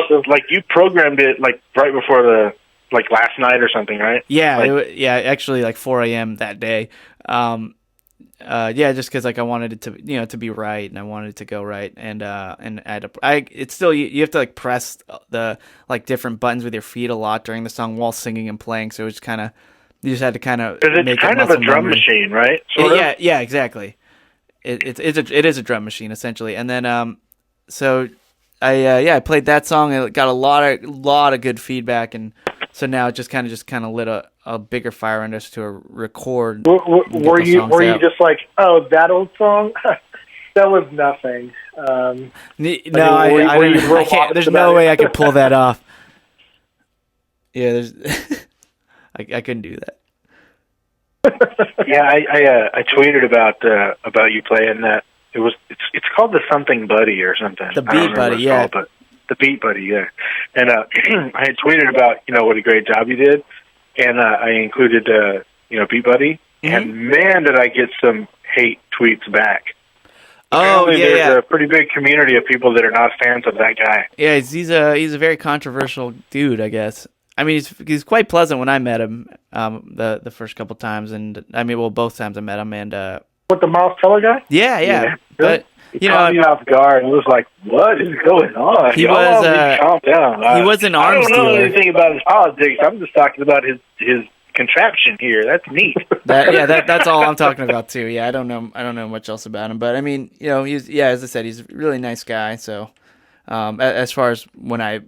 just like you programmed it like right before like last night or something, right? Yeah, actually like 4 a.m. that day. Just because like I wanted it to to be right, and I wanted it to go right, and it's still you have to like press the like different buttons with your feet a lot during the song while singing and playing, so it's kind of you just had to kind of because it's kind of a drum machine, right? Yeah, exactly. It is a drum machine essentially, and then so I played that song and it got a lot of good feedback, and so now it just kind of lit a bigger fire under us to record. Were you just like, oh, that old song? That was nothing. I can't. There's no way I could pull that off. Yeah, there's. I couldn't do that. Yeah, I tweeted about you playing that. It's called the something buddy or something. The beat buddy, yeah. But the beat buddy, yeah. And I had tweeted about what a great job you did, and I included beat buddy, and man, did I get some hate tweets back. Apparently there's a pretty big community of people that are not fans of that guy. Yeah, he's a very controversial dude, I guess. I mean, he's quite pleasant when I met him the first couple times, and I mean, well, both times I met him, and what, the Miles Teller guy? Yeah. But he caught me off guard and was like, "What is going on?" He was calm down. He was an arms dealer. I don't know anything about his politics. I'm just talking about his contraption here. That's neat. That's all I'm talking about too. Yeah, I don't know much else about him, but I mean, as I said, he's a really nice guy. So, as far as when I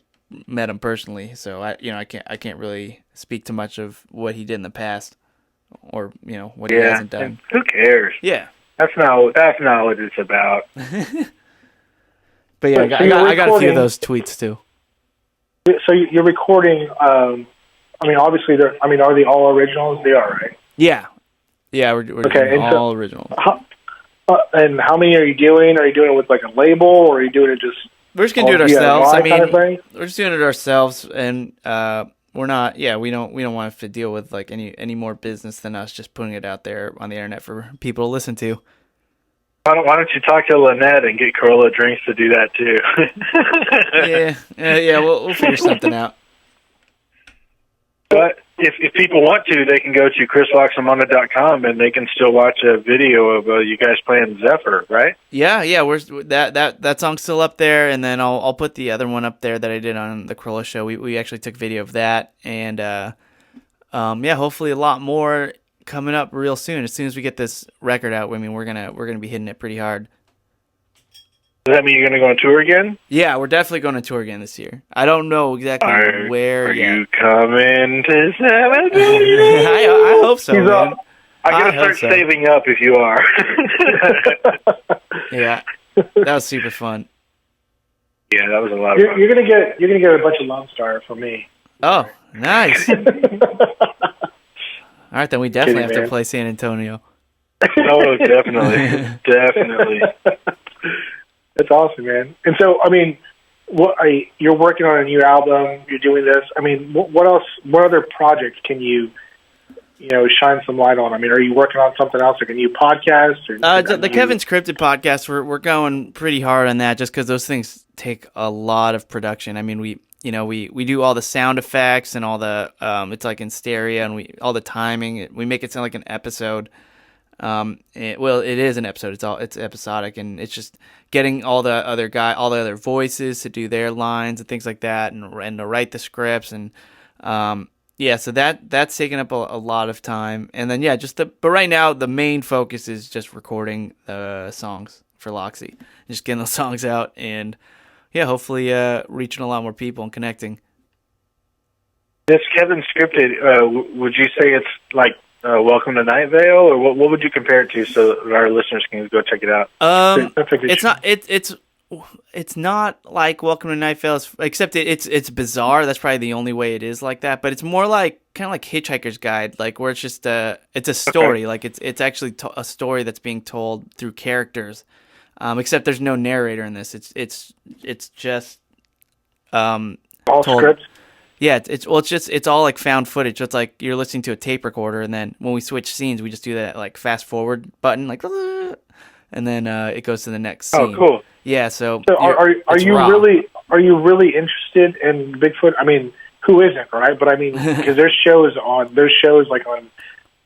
met him personally, so I can't really speak to much of what he did in the past, or what he hasn't done. Who cares? Yeah, that's not what it's about. But yeah, I got a few of those tweets too. So you're recording. I mean, obviously, are they all originals? They are, right? Yeah, we're doing all originals. And how many are you doing? Are you doing it with like a label, or are you doing it just? We're just gonna do it ourselves. I mean, kind of we're just doing it ourselves, and we're not. Yeah, we don't want to have to deal with like any more business than us just putting it out there on the internet for people to listen to. Why don't you talk to Lynette and get Corolla Drinks to do that too? yeah. We'll figure something out. But if people want to, they can go to chrislaxamana.com and they can still watch a video of you guys playing Zephyr, right? Yeah. We're that song's still up there, and then I'll put the other one up there that I did on the Corolla show. We actually took video of that, and hopefully a lot more coming up real soon. As soon as we get this record out, I mean we're gonna be hitting it pretty hard. Does that mean you're going to go on tour again? Yeah, we're definitely going on tour again this year. I don't know exactly where are yet. You coming to San I hope so, man. I'm going to start saving up if you are. Yeah, that was super fun. Yeah, that was a lot of fun. You're gonna get a bunch of Lone Star from me. Oh, nice. All right, then we definitely have to play San Antonio. Oh, definitely. That's awesome, man. And so, I mean, you're working on a new album. You're doing this. I mean, what else? What other projects can you shine some light on? I mean, are you working on something else, like a new podcast? Or the Kevin Scripted podcast. We're going pretty hard on that, just because those things take a lot of production. I mean, we do all the sound effects and all the it's like in stereo, and all the timing. We make it sound like an episode. It is an episode. It's episodic, and it's just getting all the other voices to do their lines and things like that, and to write the scripts, and so that's taking up a lot of time. And then but right now the main focus is just recording the songs for LAXI, just getting those songs out, and hopefully reaching a lot more people and connecting. This Kevin Scripted, would you say it's like Welcome to Night Vale, or what would you compare it to so our listeners can go check it out? It's not like Welcome to Night Vale, except it's bizarre. That's probably the only way it is like that. But it's more like kind of like Hitchhiker's Guide, like where it's just it's a story. Okay. Like it's actually a story that's being told through characters. Except there's no narrator in this. It's just all script. Yeah, it's all like found footage. So it's like you're listening to a tape recorder, and then when we switch scenes, we just do that like fast forward button, like, and then it goes to the next scene. Oh, cool. Yeah. So are you really interested in Bigfoot? I mean, who isn't, right? But I mean, because there's shows like on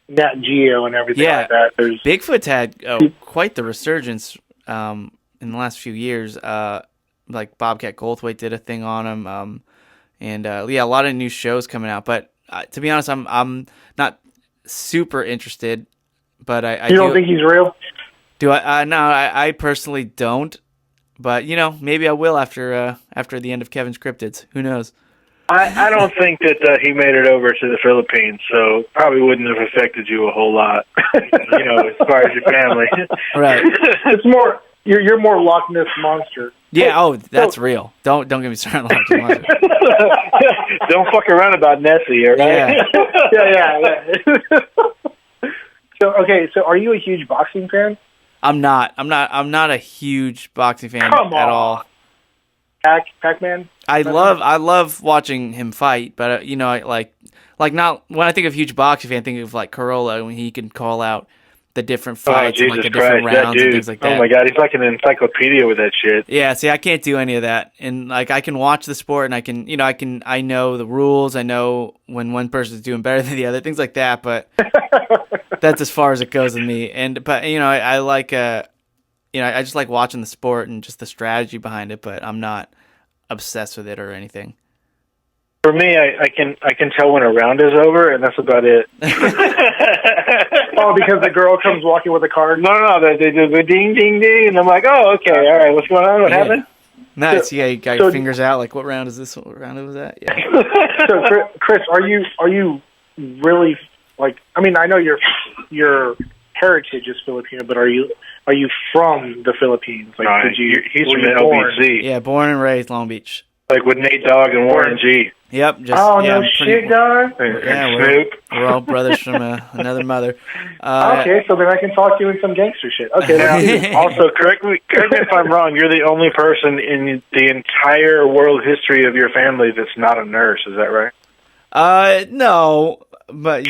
Nat Geo and everything like that. Bigfoot's had quite the resurgence in the last few years. Like Bobcat Goldthwait did a thing on him. And a lot of new shows coming out. But to be honest, I'm not super interested. But I don't think he's real? Do I? No, I personally don't. But maybe I will after the end of Kevin's Cryptids. Who knows? I don't think that he made it over to the Philippines, so probably wouldn't have affected you a whole lot. As far as your family, right? It's more you're more Loch Ness Monster. Yeah. That's real. Don't get me started on Loch Ness Monster. Don't fuck around about Nessie, all right? Yeah. So are you a huge boxing fan? I'm not a huge boxing fan at all. Pac-Man? I love watching him fight, but not when I think of huge boxing fan, I think of like Corolla when he can call out the different fights and like the different rounds and things like that. Oh my god, he's like an encyclopedia with that shit. Yeah, see, I can't do any of that, and like I can watch the sport and I know the rules, I know when one person's doing better than the other, things like that, but that's as far as it goes with me. But I like I just like watching the sport and just the strategy behind it, but I'm not obsessed with it or anything. For me, I can tell when a round is over, and that's about it. Oh, because the girl comes walking with a card? No, they do the ding, ding, ding, and I'm like, oh, okay, all right, what's going on? What happened? Nice, you got your fingers out, like, what round is this? What round was that? Yeah. So, Chris, are you really, like, I mean, I know your heritage is Filipino, but are you from the Philippines? Like, no, he's from the LBC. Yeah, born and raised Long Beach. Like with Nate Dogg and Warren G. Yep. Shit, dog. Yeah, we're all brothers from another mother. Okay, so then I can talk to you in some gangster shit. Okay. Now, also, correct me if I'm wrong. You're the only person in the entire world history of your family that's not a nurse. Is that right? No, but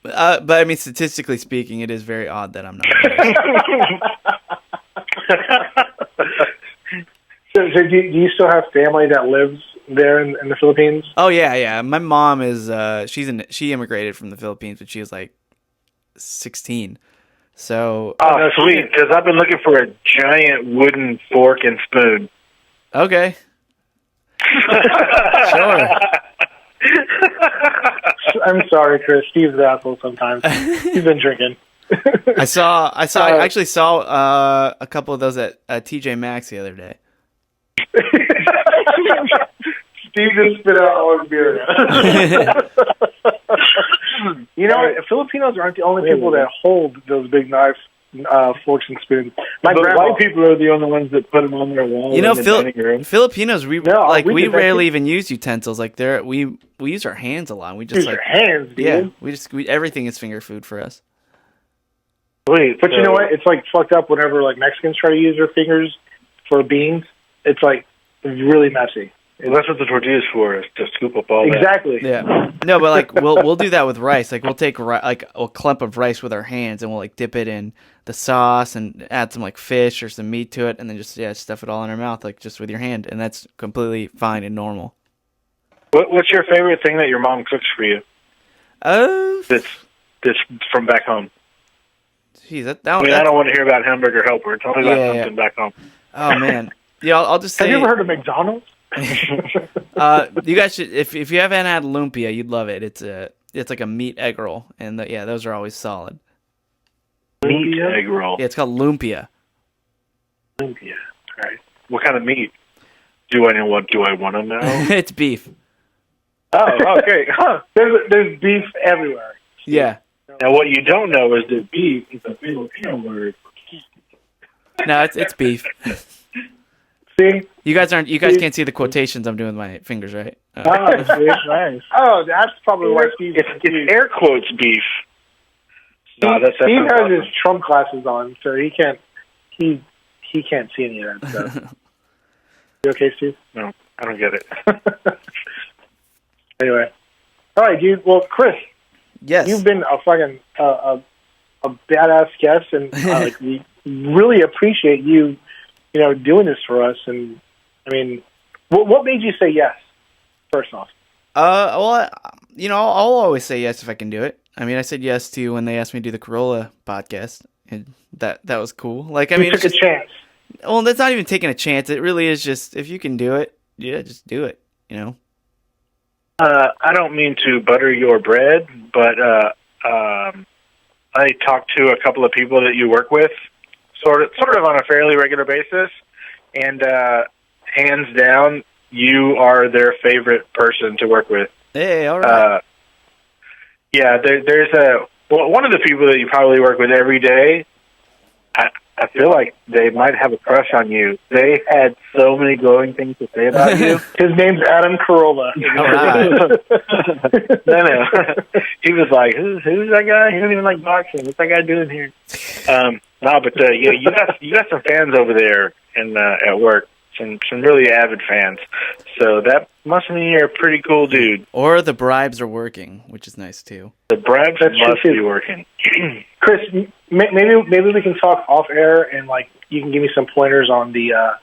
I mean, statistically speaking, it is very odd that I'm not a nurse. So do you still have family that lives there in the Philippines? Oh yeah. My mom is she immigrated from the Philippines when she was like 16. So sweet, because I've been looking for a giant wooden fork and spoon. Okay. Sure. I'm sorry, Chris. Steve's an asshole sometimes. He's been drinking. I actually saw a couple of those at TJ Maxx the other day. Steve just spit out all his beer. You know, Filipinos aren't the only people that hold those big knives, forks, and spoons. White people are the only ones that put them on their wall. Filipinos, we rarely even use utensils. Like we use our hands a lot. We just use our hands, dude. Yeah, everything is finger food for us. Wait, but you know what? It's like fucked up whenever like Mexicans try to use their fingers for beans. It's like really messy. Well, that's what the tortilla's for, is to scoop up all that. Exactly. Yeah. No, but like we'll do that with rice. Like we'll take like a clump of rice with our hands and we'll like dip it in the sauce and add some like fish or some meat to it and then just stuff it all in our mouth like just with your hand, and that's completely fine and normal. What's your favorite thing that your mom cooks for you? That's from back home. Geez, I don't want to hear about Hamburger Helper. Tell me about something back home. Oh man. Yeah, I'll just say. Have you ever heard of McDonald's? You guys should, if you haven't had lumpia, you'd love it. It's like a meat egg roll, and those are always solid. Meat egg roll. Yeah, it's called lumpia. Lumpia. All right. What kind of meat? Do I want to know? It's beef. Oh, okay. Huh. There's beef everywhere. Yeah. Now, what you don't know is that beef is a Filipino word. No, it's beef. See? You guys can't see the quotations I'm doing with my fingers, right? Nice. Oh, that's probably why Steve. It's air quotes beef. No, Steve has his Trump glasses on, so he can't. He can't see any of that stuff. You okay, Steve? No, I don't get it. Anyway, all right, dude. Well, Chris, yes, you've been a fucking a badass guest, and like we really appreciate you, doing this for us. And I mean, what made you say yes? First off, well, I'll always say yes if I can do it. I mean, I said yes to when they asked me to do the Corolla podcast, and that was cool. Like, I mean, took a chance. Well, that's not even taking a chance. It really is just, if you can do it, yeah, just do it, I don't mean to butter your bread, but I talked to a couple of people that you work with, sort of on a fairly regular basis, and hands down, you are their favorite person to work with. Hey, all right. Yeah, there's one of the people that you probably work with every day. I feel like they might have a crush on you. They had so many glowing things to say about you. His name's Adam Carolla. All right. No. He was like, who's that guy? He doesn't even like boxing. What's that guy doing here? You got some fans over there at work. Some really avid fans. So that must mean you're a pretty cool dude. Or the bribes are working, which is nice too. The bribes must be working. Chris, maybe we can talk off air, and like you can give me some pointers on the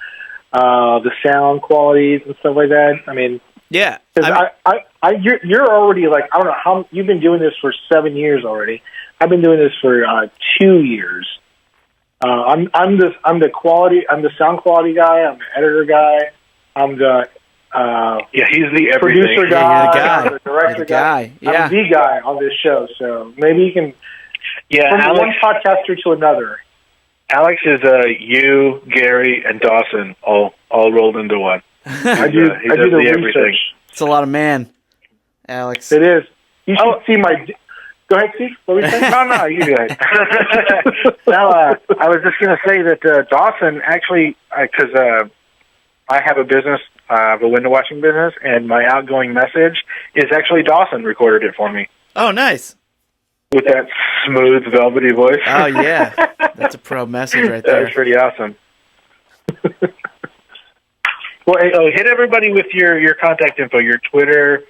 sound qualities and stuff like that. I mean, yeah, you're already like, I don't know how you've been doing this for 7 years already. I've been doing this for 2 years. I'm the sound quality guy. I'm the editor guy. I'm the he's the producer guy. I'm the director guy. Yeah. I'm the guy on this show. So maybe you can from one podcaster to another. Alex is you, Gary, and Dawson all rolled into one. I do the everything. It's a lot of man, Alex. It is. You should see my. Go ahead, Steve. What were you saying? No, you go ahead. No, I was just going to say that Dawson actually, because I have a business, I have a window washing business, and my outgoing message is actually Dawson recorded it for me. Oh, nice. With that smooth, velvety voice. Oh, yeah. That's a pro message right there. That's pretty awesome. Well, hit everybody with your contact info, your Twitter.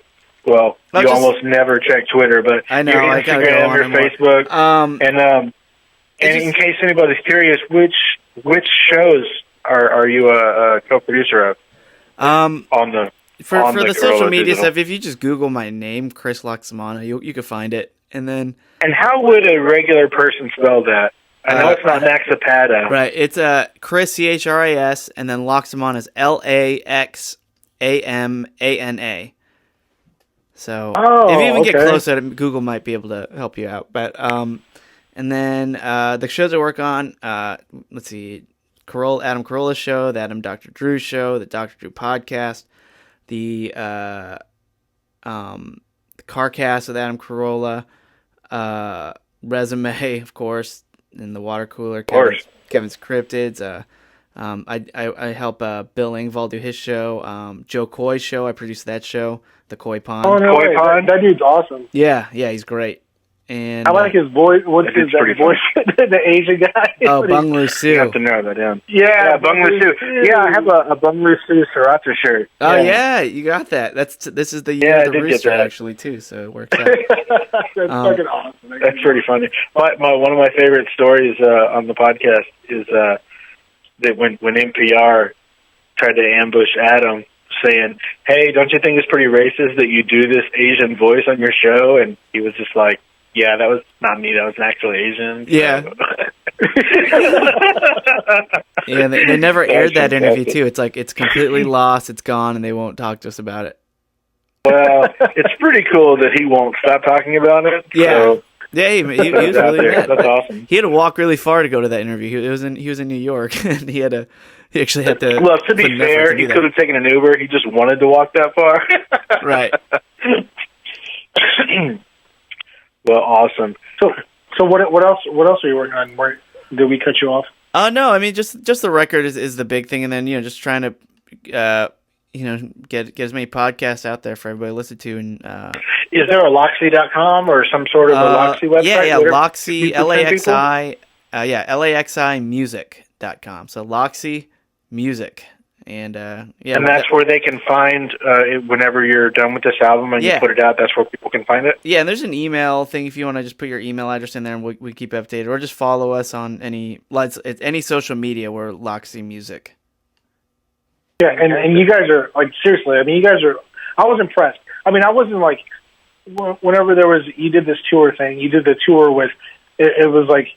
Well, you almost never check Twitter, but I know, your Instagram, your Facebook, and in case anybody's curious, which shows are you a co-producer of? On the the social media stuff, if you just Google my name, Chris Laxamana, you can find it, and then. And how would a regular person spell that? I know it's not Laxamana. Right, it's Chris CHRIS, and then Laxamana is LAXAMANA. So if you even get close at it, Google might be able to help you out. But and then the shows I work on, let's see, Adam Carolla's show, the Dr. Drew show, the Dr. Drew podcast, the CarCast with Adam Carolla, Resume, of course, and the Water Cooler, Kevin's Cryptids. I help Bill Engvall do his show. Joe Coy's show, I produce that show, The Koi Pond. Oh, no, Koi Pond? That dude's awesome. Yeah, he's great. And I like his voice. What's his voice? The Asian guy. Oh, Bung Lu Su. You have to narrow that down. Yeah, Bung Lu Su. Yeah, I have a Bung Lu Su Sriracha shirt. Oh, yeah, you got that. This is the year of the rooster, actually, too, so it works out. That's fucking awesome. That's pretty funny. One of my favorite stories on the podcast is that when NPR tried to ambush Adam, saying, "Hey, don't you think it's pretty racist that you do this Asian voice on your show?" And he was just like, "Yeah, that was not me. That was actually Asian." Yeah. Yeah, they never aired that interview, too. It's like, it's completely lost, it's gone, and they won't talk to us about it. Well, it's pretty cool that he won't stop talking about it. Yeah. So. Yeah, he was really mad. That's awesome. He had to walk really far to go to that interview. He was in New York, and he actually had to. Well, to be fair, he could have taken an Uber. He just wanted to walk that far. Right. Well, awesome. So what else are you working on? Did we cut you off? No, I mean just the record is the big thing, and then just trying to get as many podcasts out there for everybody to listen to. And is there a Laxi.com or some sort of a Laxi website? Yeah, Laxi, LAXI, LAXImusic.com. So Laxi Music. And and that's where they can find it whenever you're done with this album and you put it out. That's where people can find it. Yeah, and there's an email thing if you want to just put your email address in there, and we keep updated, or just follow us on any social media. We're Laxi Music. Yeah, and you guys are like seriously. I mean, you guys are. I was impressed. I mean, I wasn't like whenever you did this tour thing. You did the tour with. It was like,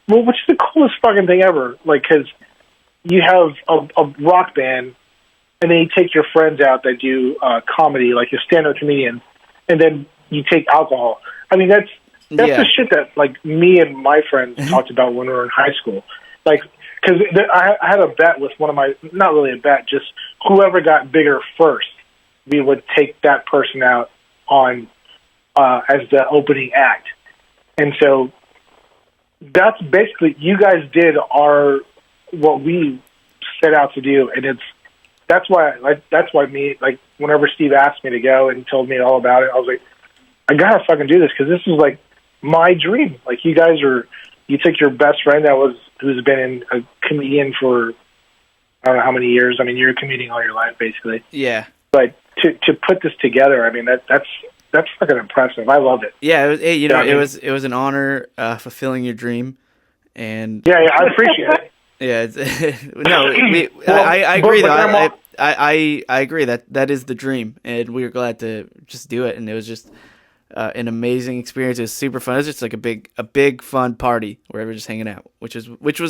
well, which is the coolest fucking thing ever. Like, because you have a rock band, and then you take your friends out that do comedy, like your stand-up comedians, and then you take alcohol. I mean, that's the shit that like me and my friends talked about when we were in high school. Like, because I had a bet with one of my, not really a bet, just whoever got bigger first, we would take that person out on as the opening act, and so that's basically you guys did what we set out to do, and that's why me, like, whenever Steve asked me to go and told me all about it, I was like, I gotta fucking do this because this is like my dream. Like, you took your best friend who's been a comedian for I don't know how many years. I mean, you're a comedian all your life, basically. Yeah. But to put this together, I mean, that's fucking impressive. I love it. Yeah, it was an honor fulfilling your dream, and yeah, I appreciate it. Yeah, I agree though. I agree that is the dream, and we were glad to just do it, and it was just an amazing experience. It was super fun. It was just like a big fun party where everyone was just hanging out, which was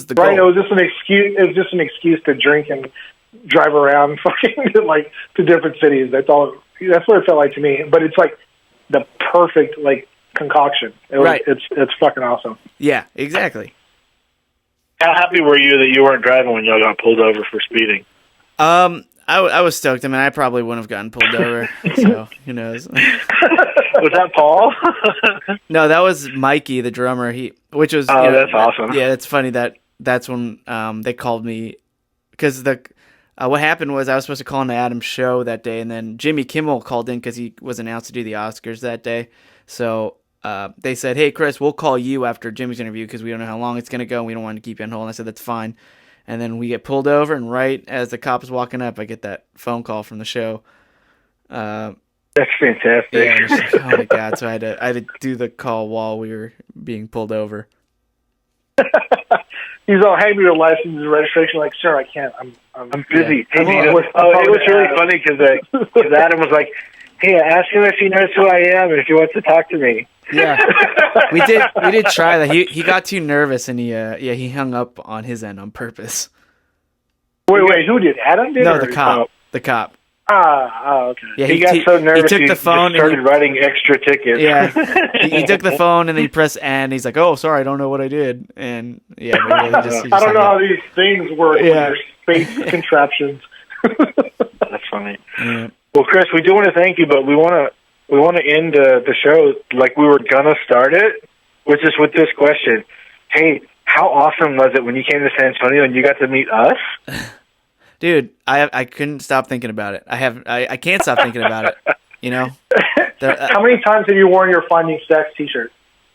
the goal. Right, it was just an excuse. It was just an excuse to drink and drive around, fucking like to different cities. That's all. That's what it felt like to me. But it's like the perfect like concoction. It's fucking awesome. Yeah, exactly. How happy were you that you weren't driving when y'all got pulled over for speeding? I was stoked. I mean, I probably wouldn't have gotten pulled over, so who knows? Was that Paul? No, that was Mikey, the drummer. That's awesome. Yeah, it's funny that's when they called me because what happened was I was supposed to call into Adam's show that day, and then Jimmy Kimmel called in because he was announced to do the Oscars that day. So they said, "Hey, Chris, we'll call you after Jimmy's interview because we don't know how long it's going to go. And we don't want to keep you on hold." And I said, "That's fine." And then we get pulled over, and right as the cop is walking up, I get that phone call from the show. That's fantastic. Yeah, like, oh my god! So I had to do the call while we were being pulled over. He's all, "Hand me your license and registration." Like, "Sir, I can't. I'm busy." Yeah. It was really funny because Adam was like, "Hey, ask him if he knows who I am and if he wants to talk to me." Yeah, we did try that. He got too nervous and he hung up on his end on purpose. Wait, who did? Adam did? No, the cop. The cop. Okay. Yeah, he got so nervous he took the phone and started writing extra tickets. Yeah, he took the phone and then he pressed end. He's like, "Oh, sorry, I don't know what I did." And yeah, he just I don't know how these things work. Yeah, with their space contraptions. That's funny. Yeah. Well, Chris, we do want to thank you, but we want to end the show like we were gonna start it, which is with this question. Hey, how awesome was it when you came to San Antonio and you got to meet us? Dude, I couldn't stop thinking about it. I can't stop thinking about it. You know. How many times have you worn your Finding Stacks T-shirt?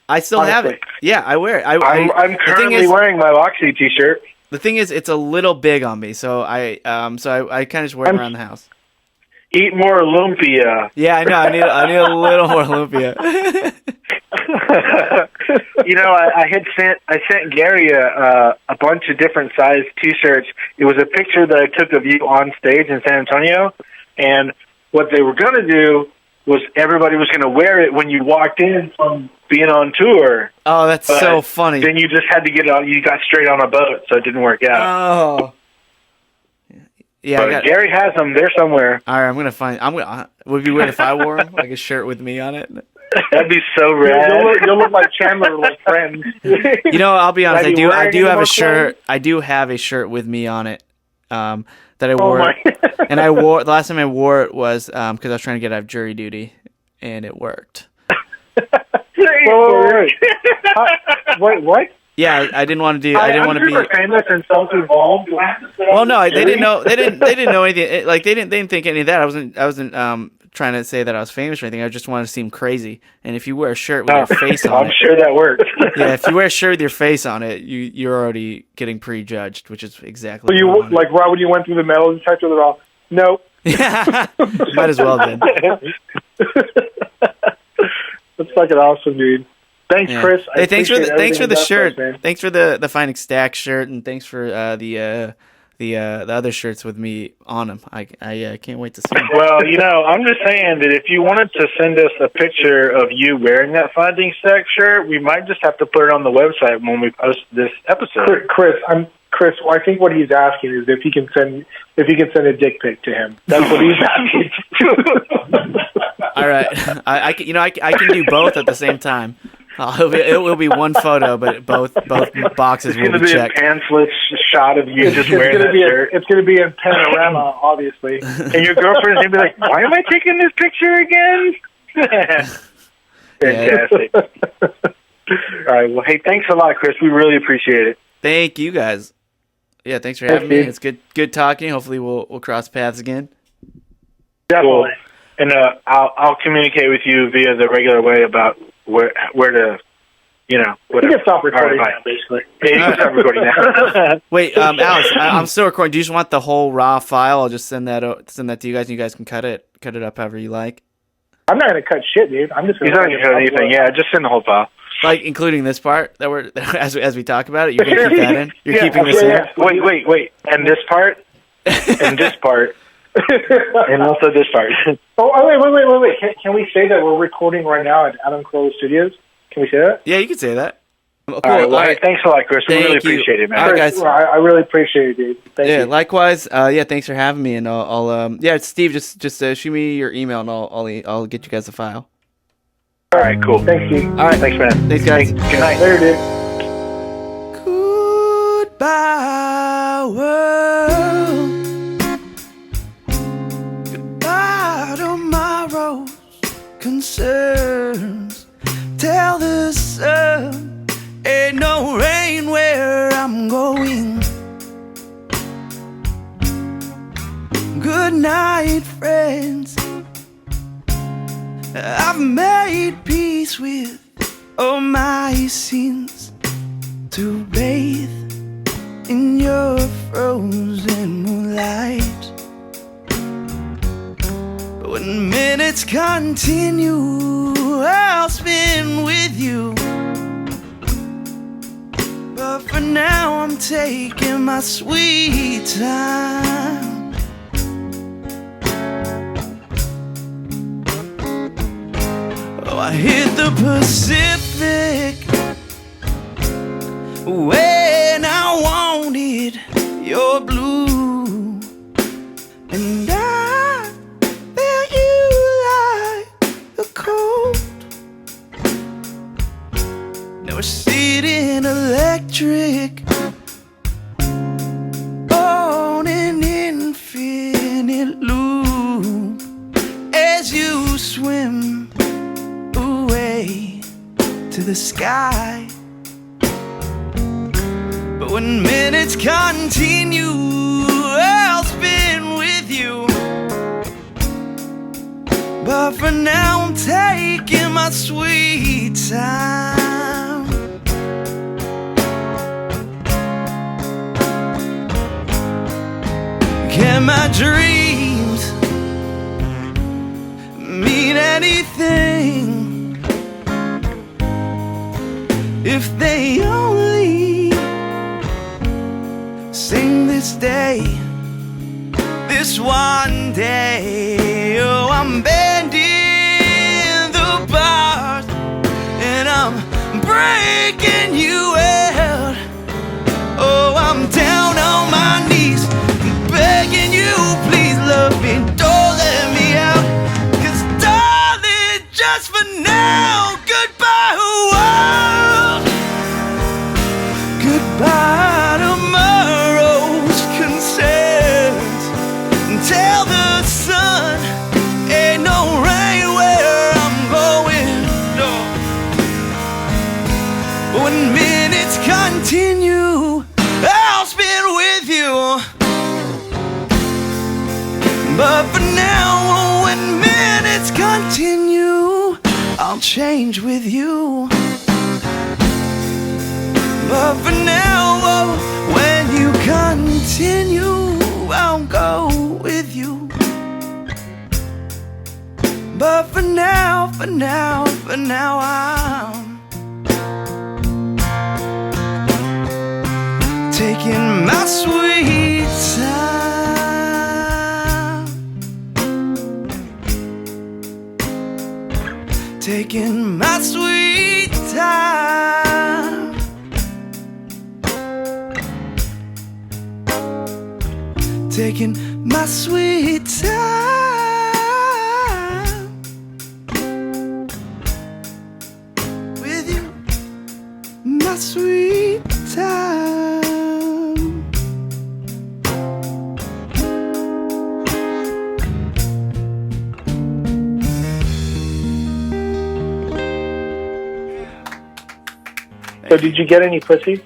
I still have it. Yeah, I wear it. I'm currently wearing my LAXI T-shirt. The thing is, it's a little big on me, so I kind of just wear it around the house. Eat more lumpia. Yeah, I know. I need a little more lumpia. I sent Gary a bunch of different size T-shirts. It was a picture that I took of you on stage in San Antonio, and what they were going to do was everybody was going to wear it when you walked in from being on tour. Oh, that's so funny. Then you just had to get on. You got straight on a boat, so it didn't work out. Oh. Yeah, Gary has them. They're somewhere. All right, I'm gonna find. Would it be weird if I wore them, like a shirt with me on it? That'd be so rad. You'll look like Chandler with Friends. You know, I'll be honest. I do have a shirt. I do have a shirt with me on it. That I wore, and I wore. The last time I wore it was because I was trying to get out of jury duty, and it worked. Wait, what? Yeah, I didn't want to do. I didn't want to be famous and self-involved. Well, no, they didn't know. They didn't know anything. Like they didn't think any of that. I wasn't trying to say that I was famous or anything. I just wanted to seem crazy. And if you wear a shirt with your face on I'm sure that works. Yeah, if you wear a shirt with your face on it, you're already getting prejudged, which is exactly. So you like right when you went through the metal detector, they're all nope. Yeah, might as well then. That's fucking awesome, dude. Thanks, Chris. Hey, thanks for the shirt. Man. Thanks for the Finding Stacks shirt, and thanks for the other shirts with me on them. I can't wait to see them. Well, I'm just saying that if you wanted to send us a picture of you wearing that Finding Stacks shirt, we might just have to put it on the website when we post this episode. Chris, I think what he's asking is if he can send a dick pic to him. That's what he's asking. All right, I can do both at the same time. It will be one photo, but both boxes will be checked. It's going to be a pantsless shot of you just wearing that shirt. It's going to be in panorama, obviously. And your girlfriend's going to be like, why am I taking this picture again? Fantastic. All right. Well, hey, thanks a lot, Chris. We really appreciate it. Thank you, guys. Yeah, thanks for having me. It's good talking. Hopefully we'll cross paths again. Definitely. Cool. And I'll communicate with you via the regular way about where to, whatever. You can stop recording now, basically. Yeah, you can stop recording now. Wait, Alex, I'm still recording. Do you just want the whole raw file? I'll just send that to you guys, and you guys can cut it up however you like. I'm not going to cut shit, dude. I'm just going to cut anything. Yeah, just send the whole file. Like including this part that we're as we talk about it. You're gonna keep that in. You're keeping this in. Wait, and this part, and this part. And also this part. Wait. Can we say that we're recording right now at Adam Carolla Studios? Can we say that? Yeah, you can say that. Cool. All right. Thanks a lot, Chris. We really appreciate it, man. All right, guys. I really appreciate it, dude. Thank you. Likewise. Thanks for having me, and I'll Steve, just shoot me your email, and I'll get you guys the file. All right, cool. Thanks, Steve. All right. Thanks, man. Thanks, guys. Good night. Later, dude. Goodbye, world. Tomorrow's concerns. Tell the sun ain't no rain where I'm going. Good night, friends. I've made peace with all my sins to bathe in your frozen moonlight. When minutes continue, I'll spend with you. But for now, I'm taking my sweet time. Oh, I hit the Pacific when I wanted your blue, and I felt you like a cold. Now we're sitting electric on an infinite loop as you swim away to the sky. But when minutes continue, I'll spend with you. But for now, I'm taking my sweet time. Can my dreams mean anything if they only sing this day, this one day? Oh, I'm bending the bars and I'm breaking you out. Oh, I'm down on my knees, begging you, please love me, don't let me out. 'Cause darling, just for now, goodbye world. Goodbye tomorrow's concerns. Tell the But for now, when minutes continue, I'll change with you. But for now, when you continue, I'll go with you. But for now, I'm taking my sweet time. Taking my sweet time. Taking my sweet time with you, my sweet time. So did you get any pussy?